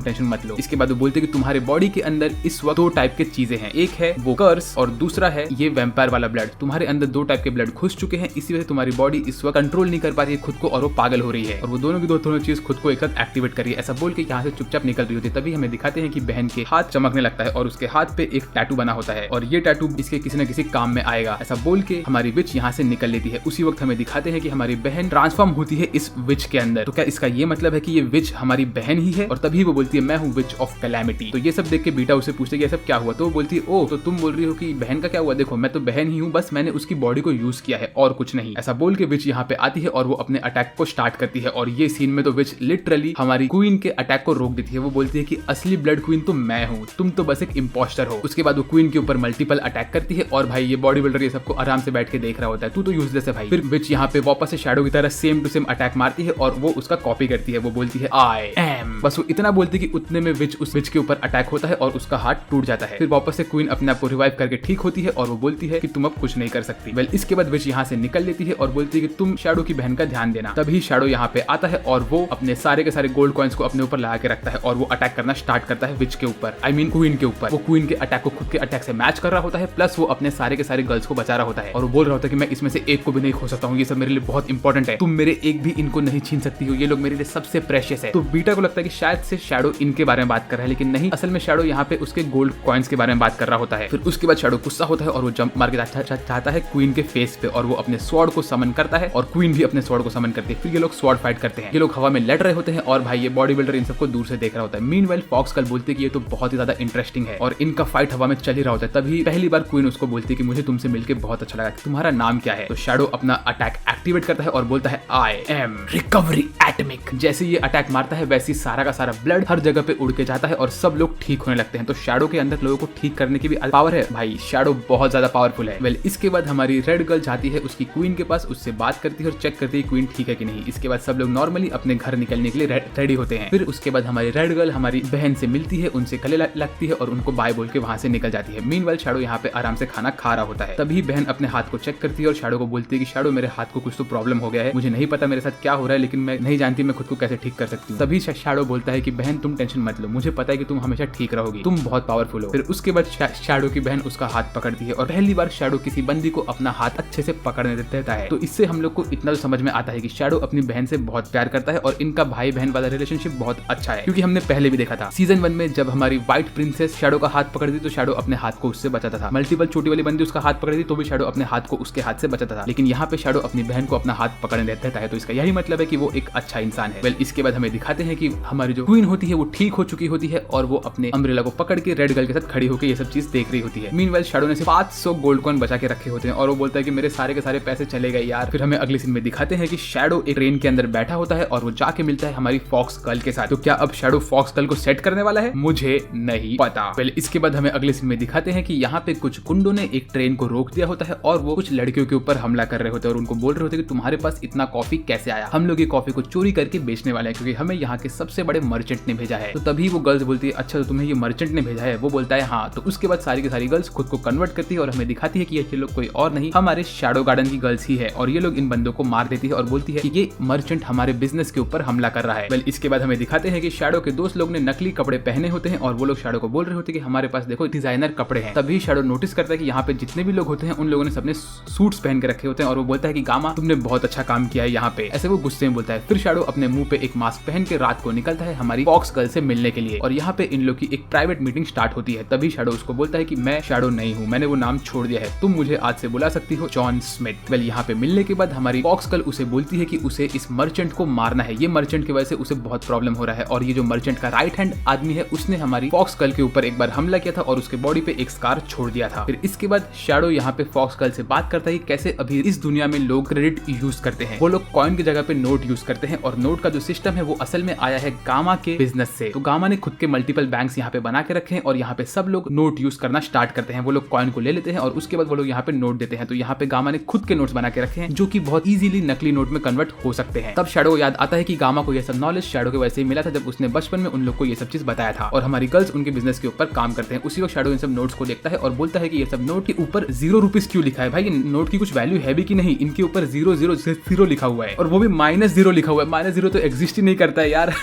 टेंशन मत लो। इसके बाद वो बोलते कि तुम्हारे बॉडी के अंदर इस वक्त 2 टाइप के चीजें हैं, एक है वो कर्स और दूसरा है ये वैम्पायर वाला ब्लड। तुम्हारे अंदर 2 टाइप के ब्लड घुस चुके हैं, इसी वजह से तुम्हारी बॉडी इस वक्त कंट्रोल नहीं कर पा रही है खुद को और वो पागल हो रही है और वो दोनों की दोनों चीज खुद को एक साथ एक्टिवेट कर रही है। ऐसा बोल के यहाँ से चुपचाप निकल रही होती है। तभी हमें दिखाते हैं कि बहन के हाथ चमकने लगता है और उसके हाथ पे एक टैटू बना होता है और ये टैटू इसके किसी न किसी काम में आएगा। ऐसा बोल के हमारी विच यहाँ से निकल लेती है। उसी वक्त हमें दिखाते हैं कि हमारी बहन ट्रांसफॉर्म होती है इस विच के अंदर। तो क्या इसका ये मतलब है कि ये विच हमारी बहन ही है? और तभी वो बोलती है मैं हूँ विच ऑफ कैलेमिटी। तो ये सब देख के बीटा उसे पूछते कि सब क्या हुआ, तो वो बोलती है ओ तो तुम बोल रही हो कि बहन का क्या हुआ, देखो मैं तो बहन ही हूँ, बस मैंने उसकी बॉडी को यूज किया है और कुछ नहीं। ऐसा बोल के विच यहाँ पे आती है और वो अपने अटैक को स्टार्ट करती है और ये सीन में तो विच लिटरली हमारी क्वीन के अटैक को रोक देती है। वो बोलती है कि असली ब्लड क्वीन तो मैं हूँ, तुम तो बस एक इम्पोस्टर हो। उसके बाद वो क्वीन के ऊपर मल्टीपल अटैक करती है और भाई ये बॉडी बिल्डर ये सबको आराम से बैठ के देख रहा होता है, तू तो यूजलेस है भाई। फिर विच यहाँ पे वापस से शैडो की तरह सेम टू सेम अटैक मारती है और वो उसका कॉपी करती है। वो बोलती है आई एम, बस वो इतना बोलती है कि उतने में विच उस विच के ऊपर अटैक होता है और उसका हाथ टूट जाता है। फिर वापस से क्वीन अपने आप को रिवाइव करके ठीक होती है और वो बोलती है कि तुम अब कुछ नहीं कर सकती। वेल इसके बाद विच यहाँ से निकल लेती है और बोलती है कि तुम शैडो की बहन का ध्यान देना। तभी शैडो यहाँ पे आता है और वो अपने सारे के सारे गोल्ड कॉइन्स को अपने ऊपर लगा के रखता है और वो अटैक करना स्टार्ट करता है विच के ऊपर, आई मीन क्वीन के ऊपर। वो क्वीन के अटैक को खुद के अटैक से मैच कर रहा होता है, प्लस वो अपने सारे के सारे गर्ल्स को बचा रहा होता है और वो बोल रहा होता है कि मैं इसमें से एक को भी नहीं खो सकता हूँ, ये सब मेरे लिए बहुत इंपॉर्टेंट है, तुम मेरे एक भी इनको नहीं छीन सकती हो, ये लोग मेरे लिए सबसे प्रेशियस है। तो बीटा को लगता है कि शायद से शैडो इनके बारे में बात कर रहा है, लेकिन नहीं, असल में शैडो यहाँ पे उसके गोल्ड कॉइन्स के बारे में बात कर रहा होता है। फिर उसके बाद शैडो गुस्सा होता है और वो जंप मार के चाहता है क्वीन के फेस पे और वो अपने स्वॉर्ड को समन करता है और क्वीन भी अपने स्वॉर्ड को समन करती है। फिर ये लोग स्वॉर्ड फाइट करते हैं, ये लोग हवा में लड़ रहे होते हैं और भाई ये बॉडी बिल्डर इन सबको दूर से देख रहा होता है। मीनवाइल फॉक्स कल बोलते हैं कि ये तो बहुत ही ज्यादा इंटरेस्टिंग है और इनका फाइट हवा में चल ही रहा होता है। तभी पहली बार क्वीन उसको बोलती है कि मुझे तुमसे मिलकर बहुत अच्छा लगा, तुम्हारा नाम क्या है? तो शैडो अपना अटैक एक्टिवेट करता है और बोलता है आई एम रिकवरी एटमिक। जैसे ये अटैक मारता है वैसे सारा का सारा ब्लड हर जगह पे उड़ के जाता है और सब लोग ठीक होने लगते हैं। तो शैडो के अंदर लोगों को ठीक करने की भी पावर है भाई, शैडो बहुत ज्यादा पावरफुल है। वेल इसके बाद हमारी रेड गर्ल जाती है उसकी क्वीन के पास, उससे बात करती है और चेक करती है क्वीन ठीक है कि नहीं। इसके बाद सब लोग नॉर्मली अपने घर निकलने के लिए रेडी होते हैं। फिर उसके बाद हमारी रेड गर्ल हमारी बहन से मिलती है, उनसे गले लगती है और उनको बाय बोल के वहां से निकल जाती है। मीनवाइल शैडो यहाँ पे आराम से खाना खा रहा होता है। तभी बहन अपने हाथ को चेक करती है और शैडो को बोलती है कि शैडो मेरे हाथ को कुछ तो प्रॉब्लम हो गया है, मुझे नहीं पता मेरे साथ क्या हो रहा है, लेकिन मैं नहीं जानती मैं खुद को कैसे ठीक कर सकती हूँ। तभी शैडो बोलता है कि बहन तुम टेंशन मत लो, मुझे पता है कि तुम हमेशा ठीक रहोगी, तुम बहुत पावरफुल हो। फिर उसके बाद शैडो की बहन उसका हाथ पकड़ती है और पहली बार शैडो किसी बंदी को अपना हाथ अच्छे से पकड़ने देता है। तो इससे हम लोग को इतना तो समझ में आता है कि शैडो अपनी बहन से बहुत प्यार करता है और इनका भाई बहन वाला रिलेशनशिप बहुत अच्छा है, क्योंकि हमने पहले भी देखा था सीजन 1 में जब हमारी व्हाइट प्रिंसेस शैडो का हाथ पकड़ती तो शैडो अपने हाथ को उससे बचाता था। मल्टीपल छोटी वाली बंदी उसका हाथ पकड़ती तो भी शैडो अपने हाथ को उसके हाथ से बचाता था, लेकिन यहाँ पे शैडो अपनी बहन को अपना हाथ पकड़ने देता है। तो इसका यही मतलब है कि वो एक अच्छा इंसान है। वेल इसके बाद हमें दिखाते हैं कि हमारी जो क्वीन होती है वो ठीक हो चुकी होती है और वो अपने अम्ब्रेला को पकड़ के रेड गर्ल के साथ खड़ी होकर ये सब चीज देख रही होती है। मीनवाइल शैडो ने 500 गोल्ड कॉइन बचा के रखे होते हैं और वो बोलता है कि मेरे सारे के सारे पैसे चले गए यार। फिर हमें अगले सीन में दिखाते हैं कि शैडो एक ट्रेन के अंदर बैठा होता है और वो जाके मिलता है हमारी फॉक्स गर्ल के साथ। तो क्या अब शैडो फॉक्स गर्ल को सेट करने वाला है? मुझे नहीं पता। पहले इसके बाद हमें अगले सीन में दिखाते हैं कि यहाँ पे कुछ गुंडों ने एक ट्रेन को रोक दिया होता है और वो कुछ लड़कियों के ऊपर हमला कर रहे होते हैं और उनको बोल रहे होते हैं कि तुम्हारे पास इतना कॉफी कैसे आया, हम लोग ये कॉफी को चोरी करके बेचने वाले हैं क्योंकि हमें यहाँ के सबसे बड़े मर्चेंट ने भेजा है। तो तभी वो गर्ल्स बोलती है अच्छा तो तुम्हें ये मर्चेंट ने भेजा है? वो बोलता है हाँ। तो उसके बाद सारी की सारी गर्ल्स खुद को कन्वर्ट करती है और हमें दिखाती है कि ये लोग कोई और नहीं हमारे शैडो गार्डन की गर्ल्स ही है और ये लोग इन बंदों को मार देती है और बोलती है कि ये मर्चेंट हमारे बिजनेस के ऊपर हमला कर रहा है। वेल इसके बाद हमें दिखाते हैं कि शैडो के दोस्त लोग ने नकली कपड़े पहने होते हैं और वो लोग शैडो को बोल रहे होते हैं कि हमारे पास देखो डिजाइनर कपड़े हैं। तभी शैडो नोटिस करता है कि यहाँ पे जितने भी लोग होते हैं उन लोगों ने सबने सूट्स पहन के रखे होते हैं और वो बोलता है कि गामा तुमने बहुत अच्छा काम किया है यहाँ पे, ऐसे वो गुस्से में बोलता है। फिर शैडो अपने मुंह पे एक मास्क पहन के रात को निकलता है हमारी फॉक्स गर्ल से मिलने के लिए और यहाँ पे इन लोग की एक प्राइवेट मीटिंग स्टार्ट होती है। तभी शैडो उसको बोलता है कि मैं शैडो नहीं हूँ, मैंने वो नाम छोड़ दिया है, तुम मुझे आज से बुला सकती हो जॉन स्मिथ। वेल यहाँ पे मिलने के बाद हमारी फॉक्स गर्ल उसे बोलती है कि उसे इस मर्चेंट को मारना है, ये मर्चेंट की वजह से उसे बहुत प्रॉब्लम हो रहा है और ये जो मर्चेंट का राइट हैंड आदमी है उसने हमारी फॉक्स गर्ल के ऊपर एक बार हमला किया था और उसके बॉडी पे एक स्कार छोड़ दिया था। फिर इसके बाद शैडो यहाँ पे फॉक्स गर्ल से बात करता है कि कैसे अभी इस दुनिया में लोग क्रेडिट यूज करते हैं, वो लोग कॉइन की जगह पे नोट यूज करते हैं और नोट का जो सिस्टम है वो असल में आया है गामा के बिजनेस से। तो गामा ने खुद के मल्टीपल बैंक्स यहाँ पे बना के रखे हैं और यहाँ पे सब लोग नोट यूज करना स्टार्ट करते हैं, वो लोग कॉइन को ले लेते हैं और उसके बाद वो लोग यहाँ पे नोट देते हैं। तो यहाँ पे गामा ने खुद के नोट्स बना के रखे हैं जो कि बहुत इजीली नकली नोट में कन्वर्ट हो सकते हैं। तब शैडो को याद आता है कि गामा को यह सब नॉलेज शैडो के वैसे ही मिला था जब उसने बचपन में उन लोग को ये सब चीज बताया था और हमारी गर्ल्स उनके बिजनेस के ऊपर काम करते हैं। उसी वक्त शैडो इन सब नोट्स को देखता है और बोलता है कि ये सब नोट के ऊपर 0 रुपीज क्यों लिखा है, भाई ये नोट की कुछ वैल्यू है भी कि नहीं, इनके ऊपर 000 लिखा हुआ है और वो भी -0 लिखा हुआ है। -0 तो एग्जिस्ट ही नहीं करता है यार।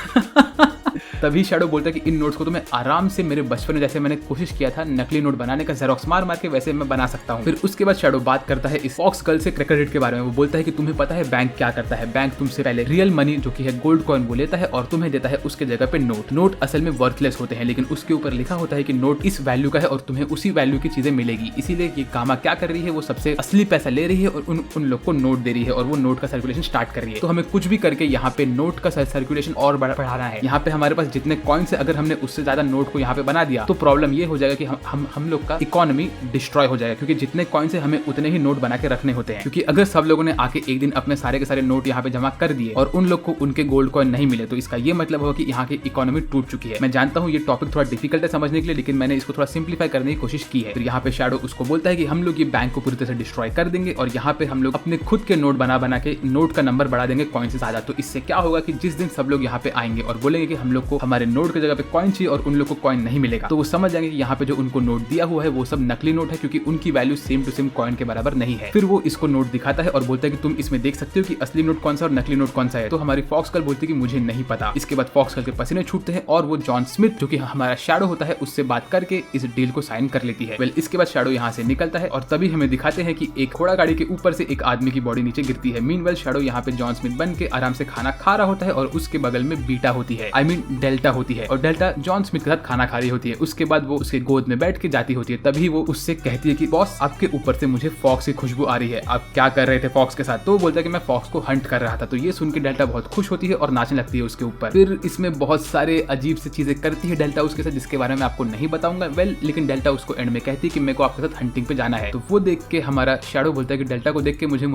तभी शैडो बोलता है कि इन नोट्स को तो मैं आराम से मेरे बचपन में जैसे मैंने कोशिश किया था नकली नोट बनाने का जेरोक्स मार मार के वैसे मैं बना सकता हूँ। फिर उसके बाद शैडो बात करता है इस फॉक्स गर्ल से क्रेडिट के बारे में। वो बोलता है कि तुम्हें पता है बैंक क्या करता है, बैंक तुमसे पहले रियल मनी जो कि है गोल्ड कॉइन वो लेता है और तुम्हें देता है उसके जगह पे नोट। नोट असल में वर्थलेस होते हैं लेकिन उसके ऊपर लिखा होता है कि नोट इस वैल्यू का है और तुम्हें उसी वैल्यू की चीजें मिलेगी। इसीलिए ये गामा क्या कर रही है, वो सबसे असली पैसा ले रही है और उन लोग को नोट दे रही है और वो नोट का सर्कुलेशन स्टार्ट कर रही है। तो हमें कुछ भी करके यहाँ पे नोट का सर्कुलेशन और बढ़ाना है। यहाँ पे हमारे पास जितने कॉइन्स है अगर हमने उससे ज्यादा नोट को यहाँ पे बना दिया तो प्रॉब्लम ये हो जाएगा कि हम लोग का इकोनॉमी डिस्ट्रॉय हो जाएगा, क्योंकि जितने कॉइन्स है हमें उतने ही नोट बना के रखने होते हैं। क्योंकि अगर सब लोगों ने आके एक दिन अपने सारे के सारे नोट यहाँ पे जमा कर दिए और उन लोग को उनके गोल्ड कॉइन नहीं मिले तो इसका ये मतलब होगा कि यहाँ की इकोनॉमी टूट चुकी है। मैं जानता हूँ ये टॉपिक थोड़ा डिफिकल्ट है समझने के लिए, लेकिन मैंने इसको थोड़ा सिंप्लीफाई करने की कोशिश की है। फिर यहाँ पे शैडो उसको बोलता है कि हम लोग ये बैंक को पूरी तरह से डिस्ट्रॉय कर देंगे और यहाँ पे हम लोग अपने खुद के नोट बना के नोट का नंबर बढ़ा देंगे कॉइन से ज्यादा। तो इससे क्या होगा कि जिस दिन सब लोग यहाँ पे आएंगे और बोलेंगे कि हम लोग को हमारे नोट की जगह पे कॉइन चाहिए और उन लोग को कॉइन नहीं मिलेगा तो वो समझ जाएंगे कि यहाँ पे जो उनको नोट दिया हुआ है वो सब नकली नोट है, क्योंकि उनकी value same to same coin के बराबर नहीं है। फिर वो इसको नोट दिखाता है और बोलता है कि तुम इसमें देख सकते हो कि असली नोट कौन सा और नकली नोट कौन सा है। तो हमारी फॉक्स गर्ल बोलती है कि मुझे नहीं पता। इसके बाद फॉक्स गर्ल के पसीने छूटते हैं और वो जॉन स्मिथ जो कि हमारा शैडो होता है उससे बात करके इस डील को साइन कर लेती है। वेल इसके बाद शैडो यहाँ से निकलता है और तभी हमें दिखाते हैं कि एक घोड़ा गाड़ी के ऊपर से एक आदमी की बॉडी नीचे गिरती है। मीनवेल शैडो यहाँ पे जॉन स्मिथ बन के आराम से खाना खा रहा होता है और उसके बगल में बीटा होती है, आई मीन डेल्टा होती है, और डेल्टा जॉन स्मिथ के साथ खाना खा रही होती है। उसके बाद वो उसके गोद में बैठ के जाती होती है। तभी वो उससे कहती है कि बॉस आपके ऊपर से मुझे फॉक्स की खुशबू आ रही है, आप क्या कर रहे थे फॉक्स के साथ? तो वो बोलता है कि मैं फॉक्स को हंट कर रहा था। तो ये सुन के डेल्टा बहुत खुश होती है और नाचने लगती है उसके ऊपर। फिर इसमें बहुत सारे अजीब से चीजें करती है डेल्टा उसके साथ जिसके बारे में आपको नहीं बताऊंगा। वेल लेकिन डेल्टा उसको एंड में कहती है कि मेरे को आपके साथ हंटिंग पे जाना है। तो वो देख के हमारा शैडो बोलता है कि डेल्टा को देख के मुझे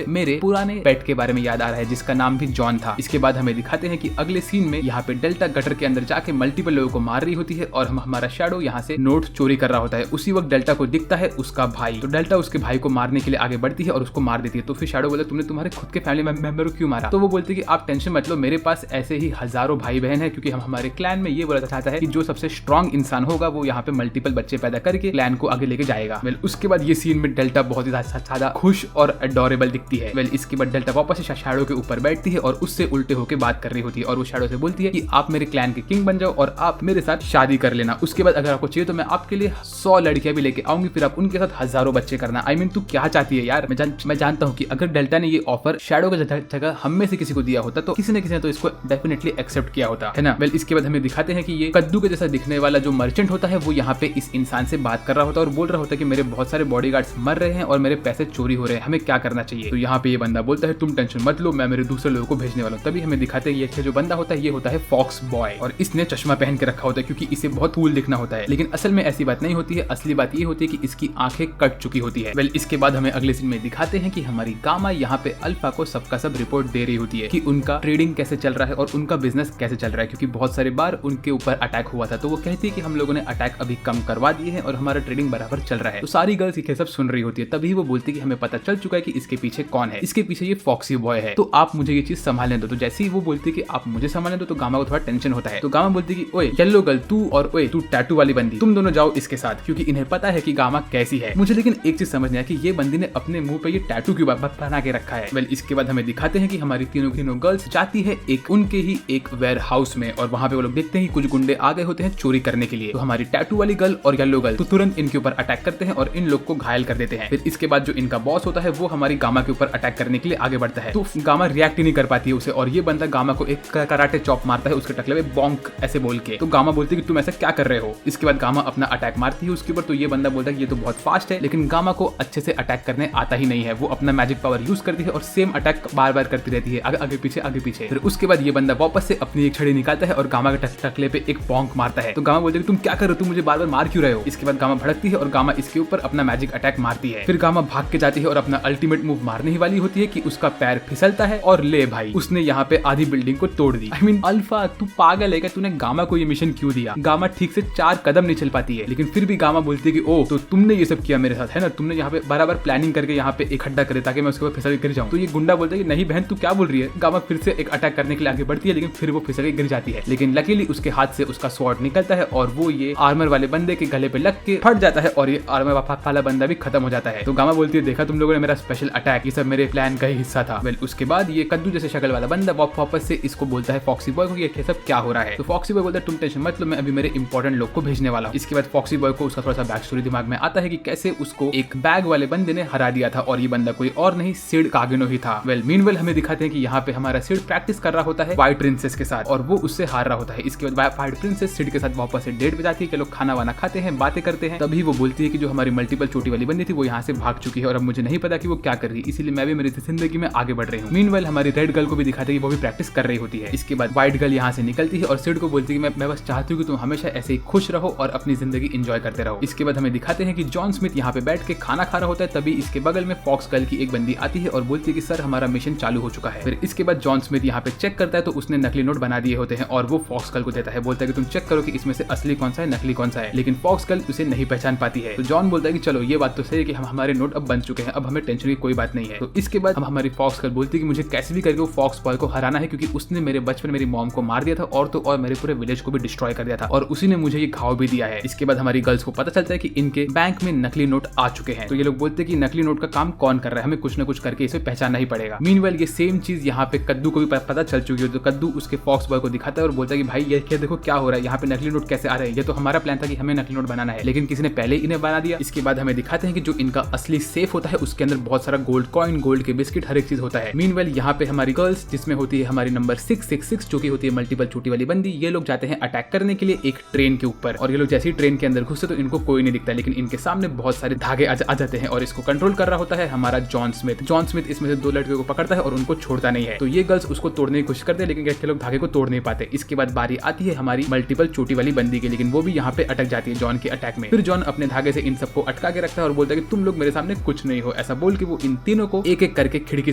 मेरे पुराने पेट के बारे में याद आ रहा है जिसका नाम भी जॉन था। इसके बाद हमें दिखाते हैं कि अगले सीन में यहाँ पे डेल्टा गटर के अंदर जाके मल्टीपल लोगों को मार रही होती है और हमारा शैडो यहाँ से नोट चोरी कर रहा होता है। उसी वक्त डेल्टा को दिखता है उसका भाई। तो डेल्टा उसके भाई को मारने के लिए आगे बढ़ती है और उसको मार देती है। तो फिर शैडो बोले तुमने तुम्हारे खुद के फैमिली मेंबर को क्यों मारा? तो वो बोलती है कि आप टेंशन मत लो, मेरे पास ऐसे ही हजारों भाई बहन है, क्योंकि हम हमारे क्लैन में ये बोला चाहता है कि जो सबसे स्ट्रॉन्ग इंसान होगा वो यहाँ पे मल्टीपल बच्चे पैदा करके क्लैन को आगे लेके जाएगा। वेल उसके बाद ये सीन में डेल्टा बहुत ही ज्यादा खुश और अडोरेबल दिखती है। वेल इसके बाद डेल्टा वापस से शैडो के ऊपर बैठती है और उससे उल्टे होकर बात कर रही होती है और वो शैडो से बोलती है कि आप मेरे क्लैन के किंग बन जाओ और आप मेरे साथ शादी कर लेना। उसके बाद अगर आपको चाहिए तो मैं आपके लिए 100 लड़कियां भी लेके आऊंगी, फिर आप उनके साथ हजारों बच्चे करना। आई मीन तू क्या चाहती है यार? मैं जानता हूँ कि अगर डेल्टा ने ये ऑफर शैडो की जगह हम में से किसी को दिया होता तो किसी ने तो इसको डेफिनेटली एक्सेप्ट किया होता है ना। वेल इसके बाद हमें दिखाते हैं कि ये कद्दू के जैसा दिखने वाला जो मर्चेंट होता है वो यहाँ पे इस इंसान से बात कर रहा होता है और बोल रहा होता है कि मेरे बहुत सारे बॉडीगार्ड्स मर रहे हैं और मेरे पैसे चोरी हो रहे हैं, हमें क्या करना चाहिए? तो यहाँ पे ये बंदा बोलता है तुम टेंशन मत लो, मैं मेरे दूसरे लोगों को भेजने वाला हूँ। तभी हमें दिखाते हैं ये जो बंदा होता है ये होता है फॉक्स बॉय और इसने चश्मा पहन के रखा होता है क्योंकि इसे बहुत कूल दिखना होता है। लेकिन असल में ऐसी बात नहीं होती है, असली बात ये होती है कि इसकी आंखें कट चुकी होती है। वेल इसके बाद हमें अगले सीन में दिखाते हैं कि हमारी गामा यहाँ पे अल्फा को सबका सब रिपोर्ट दे रही होती है कि उनका ट्रेडिंग कैसे चल रहा है और उनका बिजनेस कैसे चल रहा है, क्योंकि बहुत सारे बार उनके ऊपर अटैक हुआ था। तो वो कहती है कि हम लोगों ने अटैक अभी कम करवा दिए हैं और हमारा ट्रेडिंग बराबर चल रहा है। तो सारी गर्ल्स ये सब सुन रही होती है। तभी वो बोलती है कि हमें पता चल चुका है कि इसके पीछे कौन है, इसके पीछे ये फॉक्सी बॉय है, तो आप मुझे ये चीज संभालने दो। तो जैसे ही वो बोलती है कि आप मुझे संभालने दो तो गामा को थोड़ा टेंशन होता है। तो गामा बोलती है कि ओए येलो गर्ल तू और ओए तू टैटू वाली बंदी, तुम दोनों जाओ इसके साथ, क्योंकि इन्हें पता है कि गामा कैसी है। मुझे लेकिन एक चीज समझ नहीं आया कि ये बंदी ने अपने मुंह पे ये टैटू क्यों बना के रखा है। वेल इसके बाद हमें दिखाते हैं कि हमारी तीनों गर्ल्स जाती है उनके ही एक वेयर हाउस में और वहाँ पे वो लोग देखते हैं कि कुछ गुंडे आ गए होते हैं चोरी करने के लिए। तो हमारी टैटू वाली गर्ल और येलो गर्ल तो तुरंत इनके ऊपर अटैक करते हैं और इन लोग को घायल कर देते हैं। फिर इसके बाद जो इनका बॉस होता है वो हमारी गामा के ऊपर अटैक करने के लिए आगे बढ़ता है। तो गामा रिएक्ट ही नहीं कर पाती है उसे और ये बंदा गामा को एक कराटे चॉप मारता है उसके टकले में बॉन्क ऐसे बोल के। तो गामा बोलती है कि तुम ऐसा क्या कर रहे हो? इसके बाद गामा अपना अटैक मारती है उसके ऊपर। तो ये बंदा बोलता है कि ये तो बहुत फास्ट है, लेकिन गामा को अच्छे से अटैक करने आता ही नहीं है। वो अपना मैजिक पावर यूज करती है और सेम अटैक बार बार करती रहती है, आगे पीछे। फिर उसके बाद ये बंदा वापस से अपनी एक छड़ी निकालता है और गामा के टकले पे एक बॉन्क मारता है। तो गामा बोलती है तुम क्या कर रहे हो, तुम मुझे बार बार मार क्यों रहे हो? इसके बाद गामा भड़कती है और गामा इसके ऊपर अपना मैजिक अटैक मारती है। फिर गामा भाग के जाती है और अपना अल्टीमेट मूव मारने ही वाली होती है कि उसका पैर फिसलता है और ले भाई उसने यहाँ पे आधी बिल्डिंग को तोड़ दी। आई मीन अल्फा तू पागल है क्या? तूने गामा को ये मिशन क्यों दिया? गामा ठीक से 4 कदम नहीं चल पाती है, लेकिन फिर भी गामा बोलती है कि ओ तो तुमने ये सब किया मेरे साथ है ना, तुमने यहाँ पे बराबर प्लानिंग करके यहाँ पे एक खड्डा करे ताकि मैं उसके ऊपर फिसल गिर जाऊँ। तो ये गुंडा बोलता है कि नहीं बहन तू क्या बोल रही है? गामा फिर से एक अटैक करने के लिए आगे बढ़ती है, लेकिन फिर वो फिसल के गिर जाती है। लेकिन लकीली उसके हाथ से उसका स्वॉर्ड निकलता है और वो ये आर्मर वाले बंदे के गले पे लग के फट जाता है और ये आर्मर वाला बंदा भी खत्म हो जाता है। तो गामा बोलती है देखा तुम लोगों ने मेरा स्पेशल अटैक, ये सब मेरे प्लान का ही हिस्सा था। वेल उसके बाद ये कद्दू जैसे शक्ल वाला बंदा वापस से इसको बोलता है फॉक्सी बॉय को ये सब क्या हो रहा है। तो फॉक्सी बॉय बोलता है तुम टेंशन मत लो, मैं अभी मेरे इंपॉर्टेंट लोग को भेजने वाला हूँ। इसके बाद फॉक्सी बॉय को उसका थोड़ा सा बैक स्टोरी दिमाग में आता है कि कैसे उसको एक बैग वाले बंदे ने हरा दिया था और ये बंदा कोई और नहीं सिड कागिनो ही था। वेल मीनवेल हमें दिखाते हैं कि यहाँ पे हमारा सिड प्रैक्टिस कर रहा होता है व्हाइट प्रिंसेस के साथ और वो उससे हार रहा होता है। इसके बाद व्हाइट प्रिंसेस सिड के साथ वापस से डेट पे जाती है कि लोग खाना वाना खाते हैं, बातें करते हैं। तभी वो बोलती है कि जो हमारी मल्टीपल चोटी वाली बंदी थी वो यहाँ से भाग चुकी है और अब मुझे नहीं पता कि वो क्या कर रही है, इसीलिए मैं भी मेरी जिंदगी में आगे बढ़ रही हूँ। मीनवेल हमारी रेड गर्ल को भी दिखाते हैं कि वो भी प्रैक्टिस कर रही होती है। इसके बाद व्हाइट गर्ल यहाँ से निकलती है और सिड को बोलती है कि मैं बस चाहती हूँ कि तुम हमेशा ऐसे ही खुश रहो और अपनी जिंदगी एंजॉय करते रहो। इसके बाद हमें दिखाते हैं कि जॉन स्मिथ यहाँ पे बैठ के खाना खा रहा होता है। तभी इसके बगल में फॉक्स गर्ल की एक बंदी आती है और बोलती है कि सर हमारा मिशन चालू हो चुका है। फिर इसके बाद जॉन स्मिथ यहाँ पे चेक करता है तो उसने नकली नोट बना दिए होते हैं और वो फॉक्स गर्ल को देता है, बोलता है कि तुम चेक करो कि इसमें से असली कौन सा है नकली कौन सा है। लेकिन फॉक्स गर्ल उसे नहीं पहचान पाती है। तो जॉन बोलता है कि चलो ये बात तो सही है कि हम हमारे नोट अब बन चुके हैं, अब हमें टेंशन की कोई बात नहीं है। तो इसके बाद हमारी फॉक्स गर्ल बोलती है कि मुझे कैसे भी करके वो फॉक्स बॉय को हराना है क्योंकि उसने मेरे बचपन मेरी मॉम को मार दिया था और तो और मेरे पूरे विलेज को भी डिस्ट्रॉय कर दिया था और उसी ने मुझे ये घाव भी दिया है। इसके बाद हमारी गर्ल्स को पता चलता है कि इनके बैंक में नकली नोट आ चुके हैं। तो ये लोग बोलते हैं कि नकली नोट का काम कौन कर रहा है, हमें कुछ ना कुछ करके इसे पहचानना ही पड़ेगा। मीनवेल ये सेम चीज यहाँ पे कद्दू को भी पता चल चुकी है। तो कद्दू उसके फॉक्स बॉय को दिखाता है और बोलता है कि भाई ये क्या देखो क्या हो रहा है, यहाँ पे नकली नोट कैसे आ रहे हैं, ये तो हमारा प्लान था कि हमें नकली नोट बनाना है लेकिन किसी ने पहले इन्हें बना दिया। इसके बाद हमें दिखाते हैं कि जो इनका असली सेफ होता है उसके अंदर बहुत सारा गोल्ड कॉइन, गोल्ड के बिस्किट, हर एक चीज होता है। मीनवेल यहाँ पे हमारी गर्ल्स जिसमें होती है हमारी नंबर 666 जो की होती है मल्टीपल छोटी वाली बंदी, ये लोग जाते हैं अटैक करने के लिए एक ट्रेन के ऊपर और ये लोग जैसे ही ट्रेन के अंदर घुसते तो इनको कोई नहीं दिखता लेकिन इनके सामने बहुत सारे धागे आ जाते हैं और इसको कंट्रोल कर रहा होता है हमारा जॉन स्मिथ। जॉन स्मिथ इसमें से 2 लड़कियों को पकड़ता है और उनको छोड़ता नहीं है। तो ये गर्ल्स उसको तोड़ने की कोशिश करते हैं लेकिन ये लोग धागे को तोड़ नहीं पाते। इसके बाद बारी आती है हमारी मल्टीपल चोटी वाली बंदी की, लेकिन वो भी यहाँ पे अटक जाती है जॉन के अटैक में। फिर जॉन अपने धागे से इन सबको अटका के रखता है और बोलता है कि तुम लोग मेरे सामने कुछ नहीं हो, ऐसा बोल के वो इन तीनों को एक एक करके खिड़की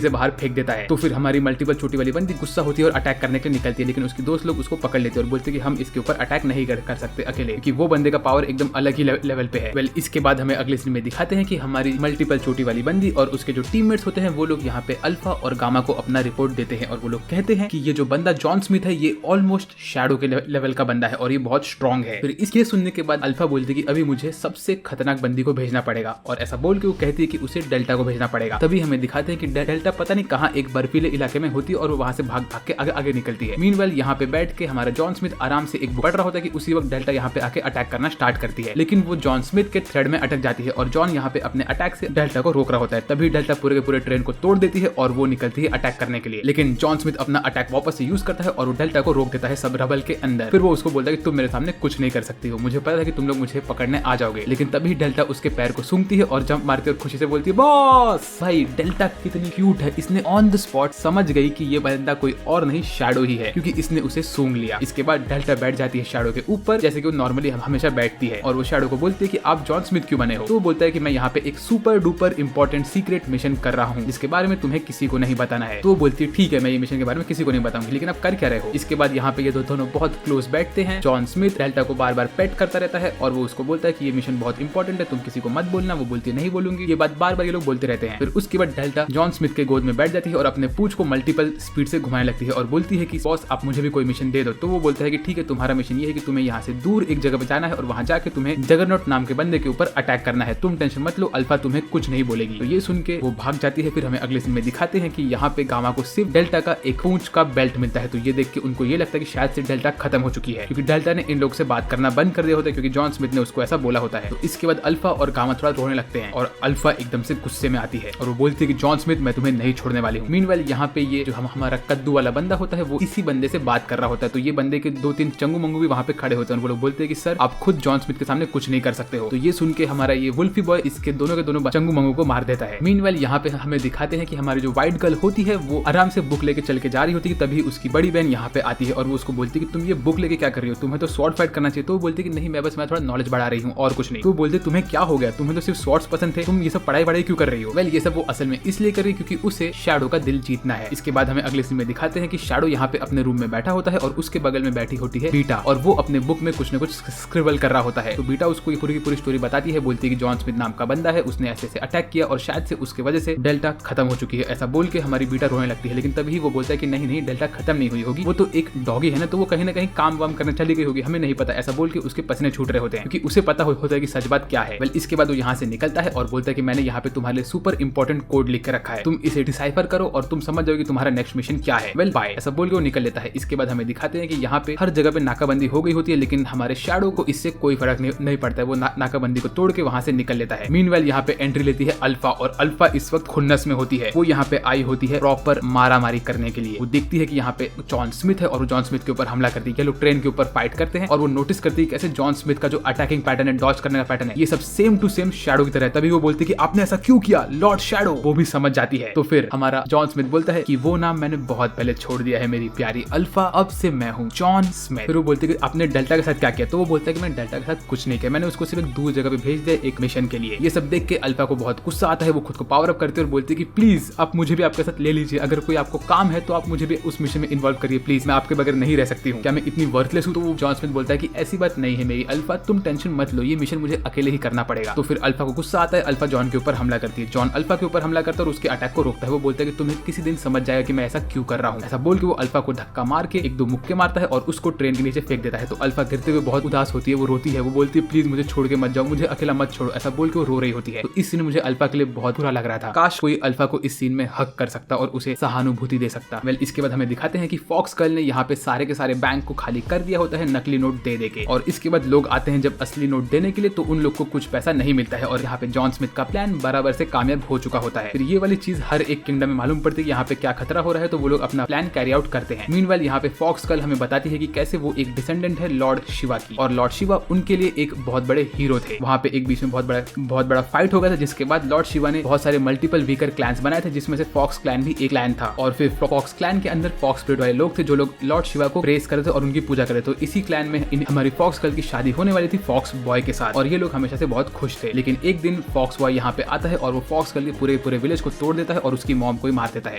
से बाहर फेंक देता है। तो फिर हमारी मल्टीपल छोटी वाली बंदी गुस्सा होती है और अटैक करने के लिए निकलती है लेकिन उसके दोस्त लोग उसको पकड़ लेते हैं और बोलते हैं कि हम इसके ऊपर अटैक नहीं कर सकते अकेले क्योंकि वो बंदे का पावर एकदम अलग ही लेवल पे है। वेल इसके बाद हमें अगले सीन में दिखाते हैं कि हमारी मल्टीपल छोटी वाली बंदी और उसके जो टीममेट्स होते हैं वो लोग यहाँ पे अल्फा और गामा को अपना रिपोर्ट देते हैं और वो लोग कहते हैं कि ये जो बंदा जॉन स्मिथ है ये ऑलमोस्ट शैडो के लेवल का बंदा है और ये बहुत स्ट्रॉन्ग है। फिर इसके सुनने के बाद अल्फा बोलती है कि अभी मुझे सबसे खतरनाक बंदी को भेजना पड़ेगा और ऐसा बोल के वो कहती है कि उसे डेल्टा को भेजना पड़ेगा। तभी हमें दिखाते हैं कि डेल्टा पता नहीं कहाँ एक बर्फीले इलाके में होती है और वो वहां से भाग भाग के आगे निकलती है। मीनवेल यहाँ पे बैठ के हमारा जॉन स्मिथ आराम से एक पढ़ रहा होता है कि उसी वक्त डेल्टा यहाँ पे आके अटैक करना स्टार्ट करती है लेकिन वो जॉन स्मिथ के थ्रेड में अटक जाती है और जॉन यहाँ पे अपने अटैक से डेल्टा को रोक रहा होता है। तभी डेल्टा पूरे के पूरे ट्रेन को तोड़ देती है और वो निकलती है अटैक करने के लिए लेकिन जॉन स्मिथ अपना अटैक वापस से यूज करता है और वो डेल्टा को रोक देता है सब रबल के अंदर। फिर वो उसको बोलता है कि तुम मेरे सामने कुछ नहीं कर सकती हो, मुझे पता था कि तुम लोग मुझे पकड़ने आ जाओगे। लेकिन तभी डेल्टा उसके पैर को सूंघती है और जंप मारती है और खुशी से बोलती है बॉस। भाई डेल्टा कितनी क्यूट है, इसने ऑन द स्पॉट समझ गई कि ये बंदा कोई और नहीं शैडो ही है क्योंकि इसने उसे सूंघ लिया। इसके बाद डेल्टा बैठ जाती है शैडो के ऊपर जैसे कि वो नॉर्मली हमेशा बैठती है और वो शैडो को बोलती है कि आप जॉन स्मिथ क्यों बने हो। तो वो बोलता है कि मैं यहाँ पे एक super duper important secret mission कर रहा हूँ जिसके बारे में तुम्हें किसी को नहीं बताना है। तो वो बोलती है ठीक है मैं ये मिशन के बारे में किसी को नहीं बताऊंगी लेकिन आप कर क्या रहे हो। इसके बाद यहाँ पे ये दोनों बहुत क्लोज बैठते हैं। जॉन स्मिथ डेल्टा को बार बार पेट करता रहता है और वो उसको बोलता है कि ये मिशन बहुत इंपॉर्टेंट है, तुम किसी को मत बोलना। वो बोलती है नहीं बोलूंगी। ये बात बार बार ये लोग बोलते रहते हैं। फिर उसके बाद डेल्टा जॉन स्मिथ के गोद में बैठ जाती है और अपने पूंछ को मल्टीपल स्पीड से घुमाने लगती है और बोलती है कि बॉस आप मुझे भी कोई मिशन दे दो। तो वो बोलता है कि ठीक है तुम्हारा मिशन ये है कि तुम्हें यहाँ से दूर एक जगह पे जाना है और वहां जाके तुम्हें जगरनॉट नाम के बंदे के ऊपर अटैक करना है, तुम टेंशन मत लो, अल्फा तुम्हें कुछ नहीं बोलेगी। तो ये सुन के वो भाग जाती है। फिर हमें अगले सीन में दिखाते हैं कि यहाँ पे गामा को सिर्फ डेल्टा का एक पूंछ का बेल्ट मिलता है। तो ये देख के उनको ये लगता है कि शायद से डेल्टा खत्म हो चुकी है क्योंकि डेल्टा ने इन लोग से बात करना बंद कर दिया होता है क्योंकि जॉन स्मिथ ने उसको ऐसा बोला होता है। तो इसके बाद अल्फा और गामा थोड़ा रोने लगते हैं और अल्फा एकदम से गुस्से में आती है और वो बोलती है कि जॉन स्मिथ मैं तुम्हें नहीं छोड़ने वाली हूँ। मीनवाइल यहाँ पे ये जो हमारा कद्दू वाला बंदा होता है वो इसी बंदे से बात कर रहा होता है। तो ये बंदे के 2-3 चंगू मंगू भी वहाँ पे खड़े होते हैं और वो लोग बोलते हैं कि सर आप खुद जॉन स्मिथ के सामने कुछ नहीं कर सकते हो। तो ये सुन के हमारा ये वुल्फी बॉय इसके दोनों के दोनों चंगू मंगू को मार देता है। मीनवाइल यहाँ पे हमें दिखाते हैं कि हमारी जो व्हाइट गर्ल होती है वो आराम से बुक लेके चल के जा रही होती है। तभी उसकी बड़ी बहन यहाँ पे आती है और वो उसको बोलती है कि तुम ये बुक लेके क्या कर रही हो, तुम्हें तो स्वॉर्ड फाइट करना चाहिए। तो वो बोलती है कि नहीं मैं थोड़ा नॉलेज बढ़ा रही हूँ और कुछ नहीं। तो बोलते तुम्हें क्या हो गया, तुम्हें तो सिर्फ स्वॉर्ड्स पसंद थे, तुम ये सब पढ़ाई क्यों कर रही हो। वेल ये सब वो असल में इसलिए कर रही क्योंकि उसे शैडो का दिल जीतना है। इसके बाद हमें अगले सीन में दिखाते हैं कि शैडो यहाँ पे अपने रूम में बैठा होता है और उसके बगल में बैठी होती है बीटा और वो अपने बुक में कुछ न कुछ स्क्रिबल कर रहा होता है। तो बीटा उसको पूरी की पूरी स्टोरी बताती है, बोलती है कि जॉन स्मिथ नाम का बंदा है, उसने ऐसे अटैक किया और शायद से उसके वजह से डेल्टा खत्म हो चुकी है। ऐसा बोल के हमारी बीटा रोने लगती है लेकिन तभी वो बोलता है कि नहीं डेल्टा खत्म नहीं हुई होगी, वो तो एक डॉगी है ना, तो वो कहीं ना कहीं काम वाम करने चली गई होगी, हमें नहीं पता। ऐसा बोल के उसके पसीने छूट रहे होते हैं क्योंकि उसे पता होता है कि सच बात क्या है। वेल इसके बाद वो यहाँ से निकलता है और बोलता है कि मैंने यहाँ पे तुम्हारे लिए सुपर इंपॉर्टेंट कोड लिख के रखा है, तुम इसे डिसाइफर करो और तुम समझ जाओगे कि तुम्हारा नेक्स्ट मिशन क्या है। वेल बाय, ऐसा बोल के वो निकल लेता है। इसके बाद हमें दिखाते हैं कि यहाँ पे हर जगह पे नाकाबंदी हो गई होती है, लेकिन हमारे शैडो को इससे कोई फर्क नहीं पड़ता है। वो नाकाबंदी को तोड़ के वहां से निकल लेता है। मीनवाइल यहाँ पे एंट्री लेती है अल्फा, और अल्फा इस वक्त खुन्नस में होती है। वो यहाँ पे आई होती है प्रॉपर मारामारी करने के लिए। वो देखती है कि यहाँ पे जॉन स्मिथ है और वो जॉन स्मिथ के ऊपर हमला करती है। ये लोग ट्रेन के ऊपर फाइट करते हैं और वो नोटिस करती है कैसे जॉन स्मिथ का जो अटैकिंग पैटर्न है, डॉज करने का पैटर्न है, ये सब सेम टू सेम शैडो की तरह है। तभी वो बोलती है कि आपने ऐसा क्यों किया लॉर्ड शैडो। वो भी समझ जाती है। तो फिर हमारा जॉन स्मिथ बोलता है कि वो नाम मैंने बहुत पहले छोड़ दिया है मेरी प्यारी अल्फा, अब से मैं हूँ जॉन स्मिथ। फिर वो बोलती है कि आपने डेल्टा के साथ क्या किया। तो वो बोलता है कि मैंने डेल्टा के साथ कुछ नहीं किया, मैंने उसको सिर्फ एक दूर जगह पे भेज दिया एक मिशन के लिए। ये सब देख के अल्फा को बहुत गुस्सा आता है। वो खुद को पावर अप करती है और बोलती है कि प्लीज आप मुझे भी आपके साथ ले लीजिए, अगर कोई आपको काम है तो आप मुझे भी उस मिशन में इन्वॉल्व करिए प्लीज, मैं आपके बगैर नहीं रह सकती हूँ, क्या मैं इतनी वर्थलेस हूँ। तो वो जॉन स्मिथ बोलता है कि ऐसी बात नहीं है मेरी अल्फा, तुम टेंशन मत लो, ये मिशन मुझे अकेले ही करना पड़ेगा। तो फिर अल्फा को गुस्सा आता है। अल्फा जॉन के ऊपर हमला करती है। जॉन अल्फा के ऊपर हमला करता है और उसके अटैक को रोकता है। वो बोलता है कि तुम्हें किसी दिन समझ जाएगा कि मैं ऐसा क्यों कर रहा हूँ। ऐसा बोल के वो अल्फा को धक्का मार के एक दो मुक्के मारता है और उसको ट्रेन के नीचे फेंक देता है। तो अल्फा गिरते हुए बहुत उदास होती है, वो रोती है। वो बोलती है प्लीज मुझे छोड़ के मत जाओ, मुझे अकेला मत छोड़ो, ऐसा बोल के वो रो रही होती है। तो इस सीन मुझे अल्फा के लिए बहुत बुरा लग रहा था। काश कोई अल्फा को इस सीन में हक कर सकता और उसे सहानुभूति दे सकता। वेल इसके बाद हमें दिखाते हैं कि फॉक्स गर्ल ने यहाँ पे सारे के सारे बैंक को खाली कर दिया होता है नकली नोट दे के, और इसके बाद लोग आते हैं जब असली नोट देने के लिए, तो उन लोग को कुछ पैसा नहीं मिलता है। और यहाँ पे जॉन स्मिथ का प्लान बराबर से कामयाब हो चुका होता है। फिर ये वाली चीज हर एक किंगडम में मालूम पड़ती है यहाँ पे क्या खतरा हो रहा है, तो वो लोग अपना प्लान कैरी आउट करते हैं। मीनवाइल यहाँ पे फॉक्स गर्ल हमें बताती है कि कैसे वो एक डिसेंडेंट है लॉर्ड शिवा की, और लॉर्ड शिवा उनके लिए एक बहुत बड़े हीरो थे। वहाँ पे एक बीच में बहुत बड़ा फाइट हो गया था, जिसके बाद लॉर्ड शिवा ने बहुत सारे मल्टीपल वीकर क्लैंस बनाए थे, जिसमें से फॉक्स क्लैन भी एक क्लैन था। और फिर फॉक्स क्लैन के अंदर फॉक्स ब्लड वाले लोग थे जो लोग लॉर्ड शिवा को प्रेस कर रहे थे और उनकी पूजा कर रहे थे। तो इसी क्लैन में हमारी फॉक्स गर्ल की शादी होने वाली थी फॉक्स बॉय के साथ, और ये लोग हमेशा से बहुत खुश थे। लेकिन एक दिन फॉक्स बॉय यहाँ पे आता है और वो फॉक्स गर्ल के पूरे विलेज को तोड़ देता है और उसकी मॉम को ही मार देता है।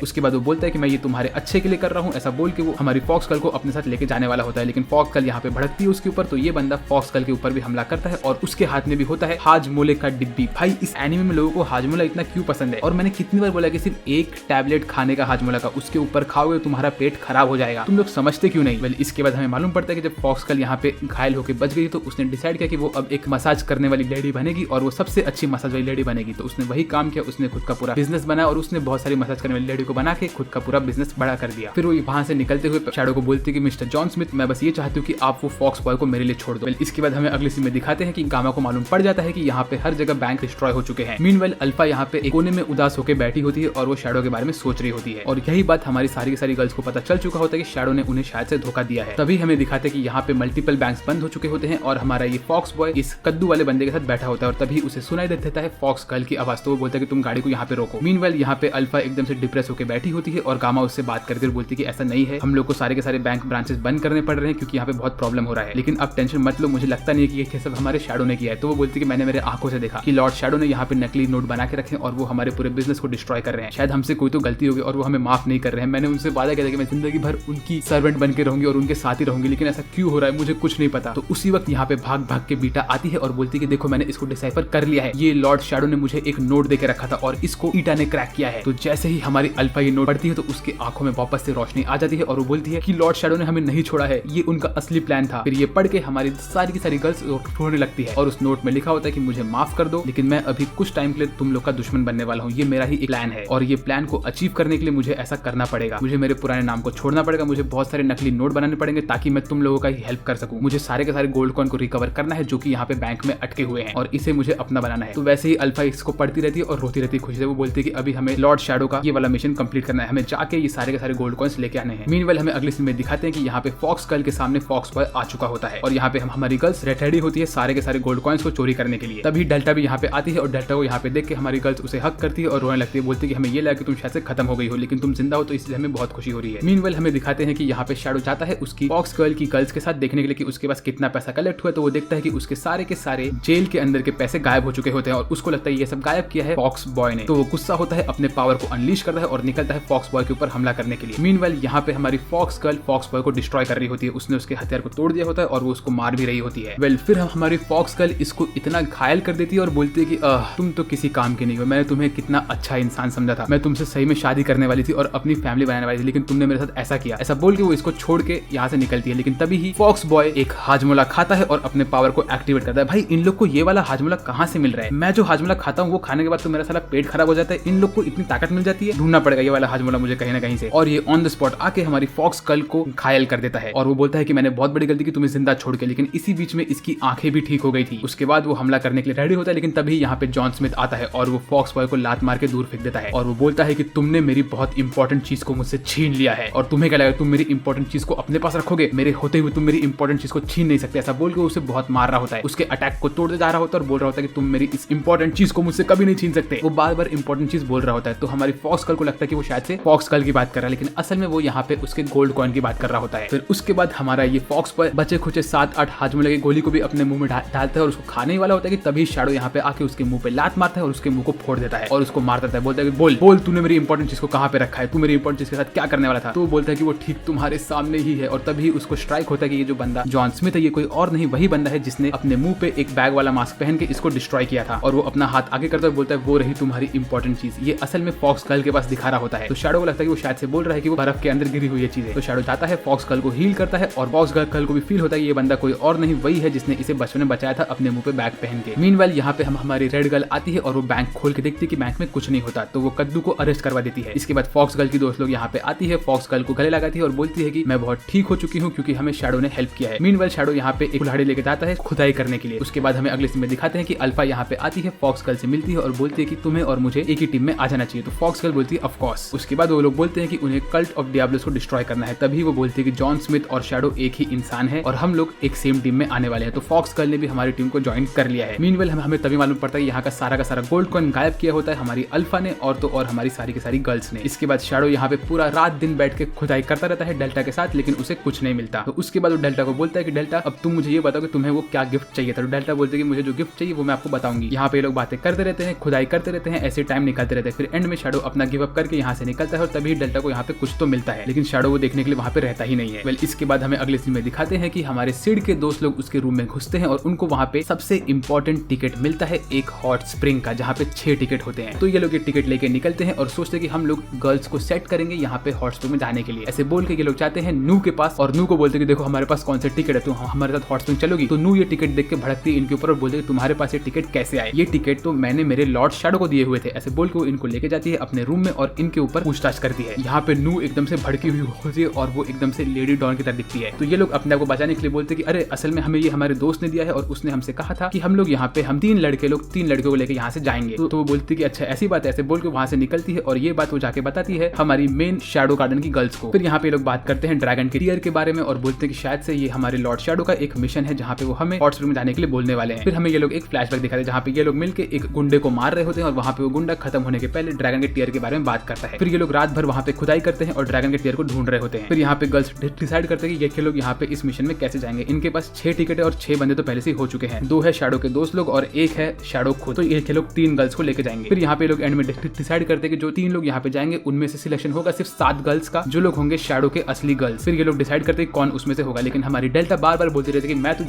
उसके बाद वो बोलता है कि मैं ये तुम्हारे अच्छे के लिए कर रहा हूँ, ऐसा बोल के वो हमारी फॉक्स गर्ल को अपने साथ लेके जाने वाला होता है। लेकिन फॉक्स गर्ल यहाँ पे भड़कती है उसके ऊपर, तो ये बंदा फॉक्स गर्ल के ऊपर भी हमला करता है और उसके हाथ में भी होता है हाजमोले का डिब्बी। भाई इस एनिमे में लोगों को हाजमोला इतना क्यों पसंद है, और मैंने कितनी बार बोला कि सिर्फ एक टैबलेट खाने का हाजमोला का, उसके ऊपर खाओगे तुम्हारा पेट खराब हो जाएगा, तुम लोग समझते क्यों नहीं। वेल इसके बाद हमें मालूम पड़ता है कि जब फॉक्स गर्ल यहाँ पे घायल होकर बच गई तो उसने डिसाइड किया कि वो अब एक मसाज करने वाली लेडी बनेगी और वो सबसे अच्छी मसाज वाली लेडी बनेगी। तो उसने वही काम किया, उसने खुद का पूरा बिजनेस बनाया और उसने बहुत सारी मसाज करने वाली लेडी को बना के खुद का पूरा बिजनेस बड़ा कर दिया। फिर वो वहां से निकलते हुए शैडो को बोलती है कि मिस्टर जॉन स्मिथ, मैं बस ये चाहती हूँ कि आप वो फॉक्स बॉय को मेरे लिए छोड़ दो। इसके बाद हमें अगले सीन में दिखाते हैं कि गामा को मालूम पड़ जाता है कि यहाँ पे हर जगह बैंक डिस्ट्रॉय हो चुके हैं। मीनवाइल अल्फा यहाँ पे एक कोने में उदास होकर बैठी होती है और वो शैडो के बारे में सोच रही होती है, और यही बात हमारी सारी की सारी गर्ल्स को पता चल चुका होता है कि शैडो ने उन्हें शायद से धोखा दिया है। तभी हमें दिखाते हैं कि यहाँ पे मल्टीपल बैंक्स बंद हो चुके होते हैं और हमारा ये फॉक्स बॉय इस कद्दू वाले बंदे के साथ बैठा होता है, और तभी उसे सुनाई देता है फॉक्स गर्ल की आवाज। तो वो बोलता है कि तुम गाड़ी को यहाँ पे रोको। मीनवाइल यहाँ पे अल्फा एकदम से डिप्रेस होकर बैठी होती है और गामा उससे बात करती है, बोलती है कि ऐसा नहीं है, हम लोग को सारे के सारे बैंक ब्रांचेस बंद करने पड़ रहे हैं क्योंकि यहाँ पे बहुत प्रॉब्लम हो रहा है, लेकिन अब टेंशन मत लो, मुझे लगता नहीं है कि ये सब हमारे शैडो ने किया है। तो वो बोलती है कि मैंने मेरे आंखों से देखा कि लॉर्ड शैडो ने यहाँ पे नकली नोट बना के रखे और वो हमारे पूरे बिजनेस को डिस्ट्रॉय कर रहे हैं, शायद हमसे कोई तो गलती होगी और वो हमें माफ नहीं कर रहे हैं। मैंने उनसे वादा किया था कि मैं जिंदगी भर उनकी सर्वेंट बन के रहूंगी और उनके साथ ही रहूंगी, लेकिन ऐसा क्यों हो रहा है मुझे कुछ नहीं पता। तो उसी वक्त यहाँ पे भाग भाग के बीटा आती है और बोलती है कि देखो मैंने इसको डिसाइफर कर लिया है, ये लॉर्ड शैडो ने मुझे एक नोट देके रखा था और इसको ईटा ने क्रैक किया है। तो जैसे ही हमारी अल्फा ये नोट पढ़ती है तो उसकी आंखों में वापस से रोशनी आ जाती है और वो बोलती है कि लॉर्ड शैडो ने हमें नहीं छोड़ा है, ये उनका असली प्लान था। फिर ये पढ़ के हमारी सारी की सारी गर्ल्स रोने लगती है और उस नोट में लिखा होता है कि मुझे माफ कर दो, लेकिन मैं अभी कुछ टाइम के लिए तुम लोग का दुश्मन बनने वाला हूँ, ये मेरा ही एक प्लान है और ये प्लान को अचीव करने के लिए मुझे ऐसा करना पड़ेगा, मुझे मेरे पुराने नाम को छोड़ना पड़ेगा, मुझे बहुत सारे नकली नोट बनाने पड़ेंगे ताकि मैं तुम लोगों का ही हेल्प कर सकूं, मुझे सारे के सारे गोल्ड कॉइन को रिकवर करना है जो कि यहाँ पे बैंक में अटके हुए हैं और इसे मुझे अपना बनाना है। तो वैसे ही अल्फा इसको पढ़ती रहती है और रोती रहती है खुशी से। वो बोलती है कि अभी हमें लॉर्ड शैडो का ये वाला मिशन कंप्लीट करना है, हमें जाके ये सारे के सारे गोल्ड कॉइन्स लेके आने हैं। मीनवाइल हमें अगले सीन में दिखाते हैं कि यहाँ पे फॉक्स गर्ल के सामने फॉक्स बॉय आ चुका होता है और यहाँ पे हमारी गर्ल्स रेडी होती है सारे के सारे गोल्ड कॉइन्स को चोरी करने के लिए। तभी डेल्टा भी यहाँ पे आती है और डेल्टा को यहाँ पे देख के हमारी गर्ल्स उसे हक करती है और रोने लगती है, बोलती है कि हमें ये लगा कि तुम शायद से खत्म हो गई हो, लेकिन तुम जिंदा हो तो इसलिए हमें बहुत खुशी हो रही है। मीनवाइल हमें दिखाते हैं कि यहाँ पे शैडो जाता है उसकी फॉक्स गर्ल की गर्ल्स के साथ देखने के लिए कि उसके पास कितना पैसा कलेक्ट हुआ। तो वो देखता है कि उसके सारे के सारे जेल के अंदर के पैसे गायब हो चुके होते हैं और उसको लगता है ये सब गायब किया है फॉक्स बॉय ने। तो वो गुस्सा होता है, अपने पावर को अनलीश करता है और निकलता है फॉक्स बॉय के ऊपर हमला करने के लिए। मीनवाइल यहाँ पे हमारी फॉक्स गर्ल फॉक्स बॉय को डिस्ट्रॉय कर रही होती है, उसने उसके हथियार को तोड़ दिया होता है और वो उसको मार भी रही होती है। वेल फिर हमारी फॉक्स गर्ल इसको इतना घायल कर देती है और बोलती है कि तुम तो किसी काम के नहीं हो, मैंने तुम्हें कितना अच्छा इंसान समझा था, मैं तुमसे सही में शादी करने वाली थी और अपनी फैमिली बनाने वाली थी, लेकिन तुमने मेरे साथ ऐसा किया। ऐसा बोल के वो इसको छोड़ के यहाँ से निकलती है, लेकिन तभी ही फॉक्स बॉय एक हाजमोला खाता है और अपने पावर को एक्टिवेट करता है। भाई इन लोग को ये वाला हाजमोला कहाँ से मिल रहा है? मैं जो हाजमोला खाता हूँ वो खाने के बाद तो मेरा साला पेट खराब हो जाता है, इन लोग को इतनी ताकत मिल जाती है, ढूंढना पड़ेगा ये वाला हाजमोला मुझे कहीं ना कहीं से। और ये ऑन द स्पॉट आके हमारी फॉक्स गर्ल को घायल कर देता है और वो बोलता है कि मैंने बहुत बड़ी गलती की तुम्हें जिंदा छोड़ के, लेकिन इसी बीच में इसकी आंखें भी ठीक हो गई थी। उसके बाद वो हमला करने के लिए रेडी होता है, लेकिन तभी यहाँ पे जॉन स्मिथ आता है और वो फॉक्स बॉय को लात मार के दूर फेंक देता है और वो बोलता है कि तुमने मेरी बहुत इंपॉर्टेंट चीज को मुझसे छीन लिया है और तुम्हें क्या लगेगा तुम मेरी इंपॉर्टेंट चीज को अपने पास रखोगे, मेरे होते हुए तुम मेरी इंपॉर्टेंट चीज को छीन नहीं सकते। ऐसा बोल के उसे बहुत मार रहा होता है, उसके अटैक को तोड़ते जा रहा होता है और बोल रहा होता है कि तुम मेरी इस इंपॉर्टेंट चीज को मुझसे कभी नहीं छीन सकते। वो बार बार इंपॉर्टेंट चीज बोल रहा होता है। तो हमारी फॉक्स गर्ल को लगता है कि वो शायद से फॉक्स गर्ल की बात कर रहा है, लेकिन असल में वो यहाँ पे उसके गोल्ड कॉइन की बात कर रहा होता है। फिर उसके बाद हमारा ये फॉक्स बॉय बचे खुचे 7-8 हाजमे लगे गोली को भी अपने मुंह में डालता है और उसको खाने वाला होता है कि तभी शैडो यहाँ पे आके उसके मुंह पे लात मारता है और उसके मुंह को फोड़ देता है और उसको मार देता है। बोलता है कि बोल बोल तूने मेरी इंपॉर्टेंट चीज को कहाँ पे रखा है, तू मेरी इंपॉर्टेंट चीज के साथ क्या करने वाला था। तो वो बोलता है कि वो ठीक तुम्हारे सामने ही है और तभी उसको स्ट्राइक होता है कि ये जो बंदा जॉन स्मिथ है ये कोई और नहीं वही बंदा है जिसने अपने मुंह पे एक बैग वाला मास्क पहन के इसको डिस्ट्रॉय किया था। और वो अपना हाथ आगे करता है, बोलता है वो रही तुम्हारी इंपॉर्टेंट चीज। ये असल में फॉक्स गर्ल के पास दिखा रहा होता है। तो शैडो को लगता है कि वो शायद से बोल रहा है कि वो बर्फ के अंदर गिरी हुई चीज है। तो शैडो जाता है, फॉक्स गर्ल को हील करता है और फॉक्स गर्ल को भी फील होता है ये बंदा कोई और नहीं वही है जिसने इसे बचपन में बचाया था अपने मुंह पे बैग पहन के। मीनवाइल यहाँ पे हमारी रेड गर्ल आती है और वो बैंक खोल के देखती है कि बैंक में कुछ नहीं होता, तो वो कद्दू को अरेस्ट करवा देती है। इसके बाद फॉक्स गर्ल की दोस्त लोग यहाँ पे आती है, फॉक्स गर्ल को गले लगाती है और बोलती है कि मैं बहुत ठीक हो चुकी हूँ क्योंकि हमें शैडो ने हेल्प किया है। मीनवाइल शैडो यहाँ पे एक कुल्हाड़ी लेके जाता है खुदाई करने के लिए। उसके बाद हमें अगले सीन में दिखाते हैं कि अल्फा यहाँ पे आती है, फॉक्स गर्ल से मिलती है और बोलती है कि तुम्हें और मुझे एक ही टीम में आ जाना चाहिए। तो फॉक्स गर्ल बोलती है ऑफ कोर्स। उसके बाद वो लोग बोलते हैं कि उन्हें कल्ट ऑफ डियाब्लोस को डिस्ट्रॉय करना है। तभी वो बोलती है कि जॉन स्मिथ और शैडो एक ही इंसान है और हम लोग एक सेम टीम में आने वाले हैं। तो फॉक्स गर्ल ने भी हमारी टीम को ज्वाइन कर लिया है। मीनवेल हमें तभी मालूम पड़ता है यहाँ का सारा गोल्ड कॉइन गायब किया होता है हमारी अल्फा ने और तो और हमारी सारी की सारी गर्ल्स ने। इसके बाद शैडो यहाँ पे पूरा रात दिन बैठ के खुदाई करता रहता है डेल्टा के साथ, लेकिन उसे कुछ नहीं मिलता। तो उसके बाद वो डेल्टा को बोलता है कि डेल्टा अब तुम मुझे ये बताओ कि तुम्हें वो क्या गिफ्ट चाहिए था। तो डेल्टा बोलते हैं कि मुझे जो गिफ्ट चाहिए वो मैं आपको बताऊंगी। यहाँ पे लोग बातें करते रहते हैं, खुदाई करते रहते हैं, ऐसे टाइम निकालते रहते हैं। फिर एंड में शैडो अपना गिव अप करके यहाँ से निकलता है और तभी डेल्टा को यहाँ पे कुछ तो मिलता है, लेकिन शैडो वो देखने के लिए वहाँ पे रहता ही नहीं है। वेल इसके बाद हमें अगले सीन में दिखाते हैं कि हमारे सिड के दोस्त लोग उसके रूम में घुसते हैं और उनको वहाँ पे सबसे इंपॉर्टेंट टिकट मिलता है एक हॉट स्प्रिंग का, जहाँ पे 6 टिकट होते हैं। तो ये लोग ये टिकट लेके निकलते हैं और सोचते हैं कि हम लोग गर्ल्स को सेट करेंगे यहाँ पे हॉट स्प्रिंग में जाने के लिए। ऐसे बोल के ये लोग जाते हैं नू के पास और नू को बोलते हैं कि देखो हमारे पास कौन से टिकट है, तो हमारे साथ हॉट स्प्रिंग चलोगी। तो नू ये टिकट देख के भड़कती है इनके ऊपर और बोलते हैं तुम्हारे पास ये टिकट कैसे आए, ये टिकट तो मैंने मेरे लॉर्ड शैडो को दिए हुए थे। ऐसे बोल के वो इनको लेके जाती है अपने रूम में और इनके ऊपर पूछताछ करती है। यहाँ पे नू एकदम से भड़की हुई होती है और वो एकदम से लेडी डॉन की तरह दिखती है। तो ये लोग अपने आप को बचाने के लिए बोलते हैं कि अरे असल में हमें ये हमारे दोस्त ने दिया है और उसने हमसे कहा था कि हम लोग यहाँ पे हम 3 लड़कियों को लेकर यहाँ से जाएंगे। तो वो बोलती है कि अच्छा ऐसी बात है। ऐसे बोल के वहाँ से निकलती है और ये बात वो जाके बताती है हमारी मेन शैडो गार्डन की गर्ल्स को। फिर यहाँ पे लोग बात करते हैं ड्रैगन के टीयर के बारे में और बोलते हैं कि शायद से ये हमारे लॉर्ड शैडो का एक मिशन है जहाँ पे वो हमें हॉट स्प्रिंग में जाने के लिए बोलने वाले हैं। फिर हमें ये लोग एक फ्लैशबैक दिखाते हैं जहाँ पे ये लोग मिलकर एक गुंडे को मार रहे होते हैं और वहाँ पे वो गुंडा खत्म होने के पहले ड्रैगन के टीयर के बारे में बात करता है। फिर ये लोग रात भर वहाँ पे खुदाई करते हैं और ड्रैगन के टीयर को ढूंढ रहे होते हैं। फिर यहाँ पे गर्ल्स डिसाइड करते हैं कि ये लोग यहाँ पे इस मिशन में कैसे जाएंगे। इनके पास 6 टिकट है और 6 बंदे तो पहले से हो चुके हैं, 2 है शैडो के दोस्त लोग और 1 है शैडो खुद। तो ये लोग 3 गर्ल्स को लेके जाएंगे। फिर यहाँ पे लोग एंड में डिसाइड करते हैं कि जो 3 लोग यहाँ पे जाएंगे उनमें से सिलेक्शन होगा सिर्फ 7 गर्ल्स का, जो लोग होंगे शैडो के असली गर्ल्स। फिर ये लोग डिसाइड करते हैं कौन उसमें से होगा, लेकिन हमारी डेल्टा बार बार बोलती रहती है कि मैं तो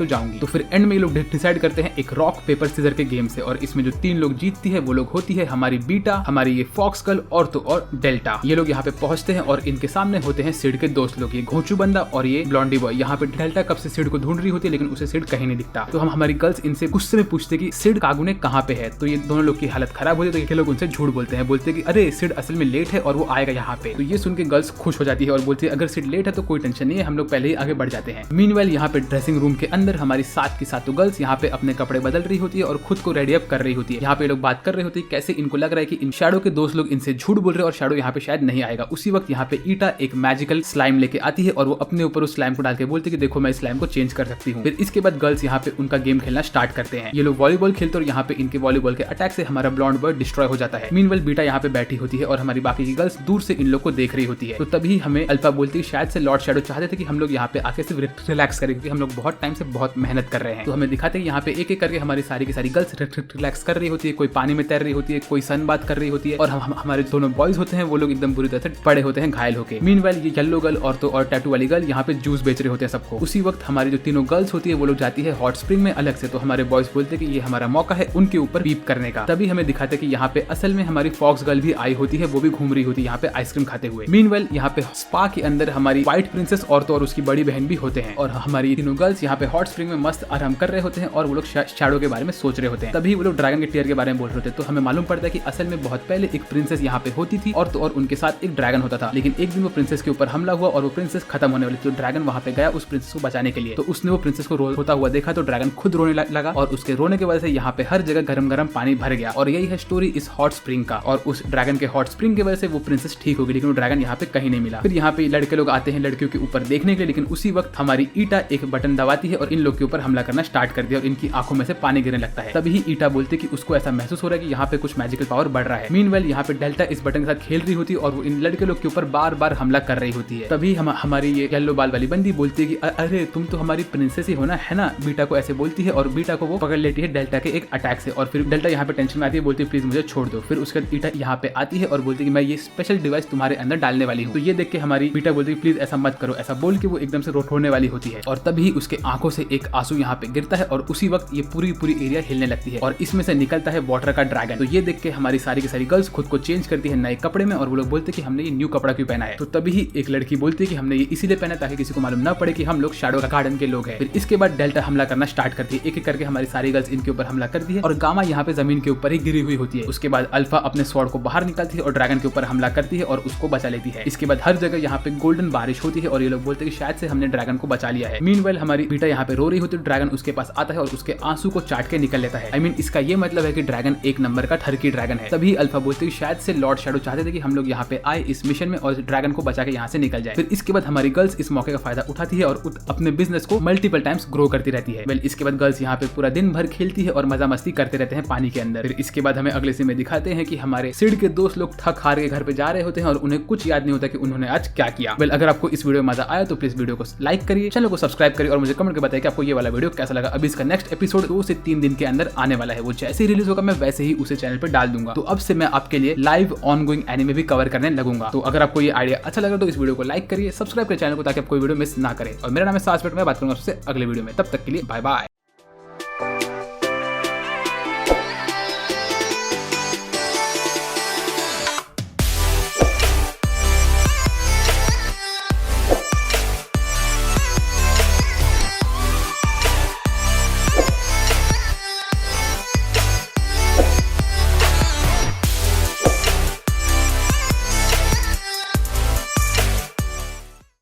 जाऊंगी। तो फिर एंड में ये लोग डिसाइड करते हैं एक रॉक पेपर सीजर के गेम से और इसमें जो 3 लोग जीतती है वो लोग होती है हमारी बीटा, हमारी ये फॉक्स गर्ल और तो और डेल्टा। ये लोग यहाँ पे पहुंचते हैं और इनके सामने होते हैं सिड के दोस्त लोग, ये घोंचू बंदा और ये ब्लॉन्डी बॉय। यहाँ पे डेल्टा कब से सिड को ढूंढ रही होती है लेकिन उसे सिड कहीं नहीं दिखता। तो हम हमारी गर्ल्स इनसे गुस्से में पूछते कि सिड कागुने कहाँ पे है। तो ये दोनों लोग की हालत खराब होती है। तो ये लोग उनसे झूठ बोलते हैं, बोलते हैं कि अरे सिड असल में लेट है और वो आएगा यहाँ पे। तो ये सुन के गर्ल्स खुश हो जाती है और बोलती है अगर सिड लेट है तो कोई टेंशन नहीं है, हम लोग पहले ही आगे बढ़ जाते हैं। मीनवाइल यहाँ पे ड्रेसिंग रूम के अंदर हमारी 7 की 7 गर्ल्स यहाँ पे अपने कपड़े बदल रही होती है और खुद को रेडी अप कर रही होती है। यहाँ पे लोग बात कर रहे होते हैं कैसे इनको लग रहा है कि इन शैडो के दोस्त लोग इनसे झूठ बोल रहे हैं और शैडो यहाँ पे शायद नहीं आएगा। उसी वक्त यहाँ पे ईटा एक मैजिकल स्लाइम लेके आती है और वो अपने ऊपर उस स्लाइम को डाल के बोलती है कि देखो मैं इस स्लाइम को चेंज कर सकती हूँ। फिर इसके बाद गर्ल्स यहाँ पे उनका गेम खेलना स्टार्ट करते हैं। ये लोग वॉलीबॉल खेलते और यहाँ पे इनके वॉलीबॉल के अटैक से हमारा ब्लॉन्ड बॉय डिस्ट्रॉय हो जाता है। मीनवेल बीटा यहाँ पे बैठी होती है और हमारी बाकी की गर्ल्स दूर से इन लोग को देख रही होती है। तो तभी हमें अल्फा बोलती है शायद से लॉर्ड शैडो चाहते थे कि हम लोग यहाँ पे आके सिर्फ रिलैक्स करें क्योंकि हम लोग बहुत टाइम से बहुत मेहनत कर रहे हैं। तो हमें दिखाते हैं यहाँ पे एक एक करके हमारी सारी की सारी गर्ल्स रिलैक्स कर रही होती है, कोई पानी में तैर रही होती है, कोई सन बात कर रही होती है और हमारे दोनों बॉयज होते हैं वो लोग एकदम बुरी तरह से पड़े होते हैं घायल होके। मीनवाइल ये येलो गर्ल और तो और टैटू वाली गर्ल यहाँ पे जूस बेच रहे होते हैं सबको। उसी वक्त हमारी जो तीनों गर्ल्स होती है वो लोग जाती है हॉट स्प्रिंग में अलग से। तो हमारे बॉयज बोलते हैं कि ये हमारा मौका है उनके ऊपर बीप करने का। तभी हमें दिखाते कि यहाँ पे असल में हमारी फॉक्स गर्ल भी आई होती है, वो भी घूम रही होती है यहाँ पे आइसक्रीम खाते हुए। मीनवाइल यहाँ पे स्पा के अंदर हमारी व्हाइट प्रिंसेस और तो और उसकी बड़ी बहन भी होते हैं और हमारी तीनों गर्ल्स यहाँ पे हॉट स्प्रिंग में मस्त आराम कर रहे होते हैं और वो लोग शैडो के बारे में सोच रहे होते हैं। तभी वो लोग ड्रैगन के टीयर के बारे में बोल रहे होते हैं। तो हमें मालूम पड़ता है कि असल में बहुत पहले एक प्रिंसेस यहाँ पे होती थी और तो और उनके साथ एक ड्रैगन होता था, लेकिन एक दिन वो प्रिंसेस के ऊपर ऊपर हमला हुआ और वो प्रिंसेस खत्म होने वाली। तो ड्रैगन वहाँ पे गया उस प्रिंसेस को बचाने के लिए। तो उसने वो प्रिंसेस को रोता हुआ देखा तो ड्रैगन खुद रोने लगा और उसके रोने की वजह से यहाँ पे हर जगह गरम गरम पानी भर गया। और यही है स्टोरी इस हॉट स्प्रिंग का। और उस ड्रैगन के हॉट स्प्रिंग की वजह से वो प्रिंसेस ठीक हो गई, लेकिन वो ड्रैगन यहाँ पे कहीं नहीं मिला। फिर यहाँ पे लड़के लोग आते हैं लड़कियों के ऊपर देखने के लिए, लेकिन उसी वक्त हमारी ईटा एक बटन दबाती है और इन लोग के ऊपर हमला करना स्टार्ट कर दिया और इनकी आंखों में से पानी गिरने लगता है। तभी ईटा बोलती कि उसको ऐसा महसूस हो रहा है कि यहाँ पे कुछ मैजिकल पावर बढ़ रहा है। मीनवेल यहाँ पे डेल्टा इस बटन के साथ खेल रही होती है और वो इन लड़के लोग के ऊपर बार बार हमला कर रही होती है। तभी हमारी ये येलो बाल वाली बंदी बोलती है कि अरे तुम तो हमारी प्रिंसेस ही हो ना, है ना। बीटा को ऐसे बोलती है और बीटा को वो पकड़ लेती है डेल्टा के एक अटैक से। और फिर डेल्टा यहाँ पे टेंशन में आती है, बोलती है प्लीज मुझे छोड़ दो। फिर उसके बाद ईटा यहाँ पे आती है और बोलती है कि मैं ये स्पेशल डिवाइस तुम्हारे अंदर डालने वाली हूँ। तो ये देख के हमारी बीटा बोलती है प्लीज ऐसा मत करो। ऐसा बोल के वो एकदम से रोने वाली होती है और तभी उसके आंखों से एक आंसू यहाँ पे गिरता है और उसी वक्त ये पूरी एरिया हिलने लगती है और इसमें से निकलता है वाटर का ड्रैगन। तो ये देख के हमारी सारी की सारी गर्ल्स खुद को चेंज करती है नए कपड़े में और वो लोग बोलते हैं कि हमने ये न्यू कपड़ा क्यों पहना है। तो तभी एक लड़की बोलती है कि हमने ये इसीलिए पहना ताकि किसी को मालूम ना पड़े कि हम लोग शैडो गार्डन के लोग हैं। फिर इसके बाद डेल्टा हमला करना स्टार्ट करती है, एक एक करके हमारी सारी गर्ल्स इनके ऊपर हमला करती है और गामा यहाँ पे जमीन के ऊपर ही गिरी हुई होती है। उसके बाद अल्फा अपने स्वॉर्ड को बाहर निकालती है और ड्रैगन के ऊपर हमला करती है और उसको बचा लेती है। इसके बाद हर जगह यहाँ पे गोल्डन बारिश होती है और ये लोग बोलते हैं कि शायद से हमने ड्रैगन को बचा लिया है। मीनवेल हमारी बीटा यहाँ पे रो रही होती है, ड्रैगन उसके पास आता है और उसके आंसू को चाट के निकल लेता है। आई मीन इसका ये मतलब है कि ड्रैगन एक नंबर का ठरकी ड्रैगन है। तभी अल्फा बोलते हैं कि शायद से लॉर्ड शैडो चाहते थे कि हम लोग यहाँ पे आए इस मिशन में और ड्रैगन को बचा के यहाँ से निकल जाए। फिर इसके बाद हमारी गर्ल्स इस मौके का फायदा उठाती है और अपने बिजनेस को मल्टीपल टाइम्स ग्रो करती रहती है। वेल इसके बाद गर्ल्स यहाँ पे पूरा दिन भर खेलती है और मजा मस्ती करते रहते हैं पानी के अंदर। फिर इसके बाद हमें अगले सीन में दिखाते हैं कि हमारे सिड के दोस्त लोग थक हार के घर पे जा रहे होते हैं और उन्हें कुछ याद नहीं होता कि उन्होंने आज क्या किया। वेल अगर आपको इस वीडियो में मजा आया तो प्लीज वीडियो को लाइक करिए, चैनल को सब्सक्राइब करिए और मुझे कमेंट करके बताइए कि आपको ये वाला वीडियो कैसा लगा। अभी इसका नेक्स्ट एपिसोड 2 से 3 दिन के अंदर आने वाला है। वो जैसे ही रिलीज होगा मैं वैसे ही उसे चैनल पर डाल दूंगा। तो अब से मैं आपके लिए लाइव ऑनगोइंग एनिमे भी कवर करने लगूंगा। तो अगर आपको ये आइडिया अच्छा लगा तो इस वीडियो को लाइक करिए, सब्सक्राइब करिए चैनल को ताकि आप कोई वीडियो मिस ना करें। और मेरा नाम है सासपेट, मैं बात करूंगा आपसे अगले वीडियो में। तब तक के लिए बाय बाय।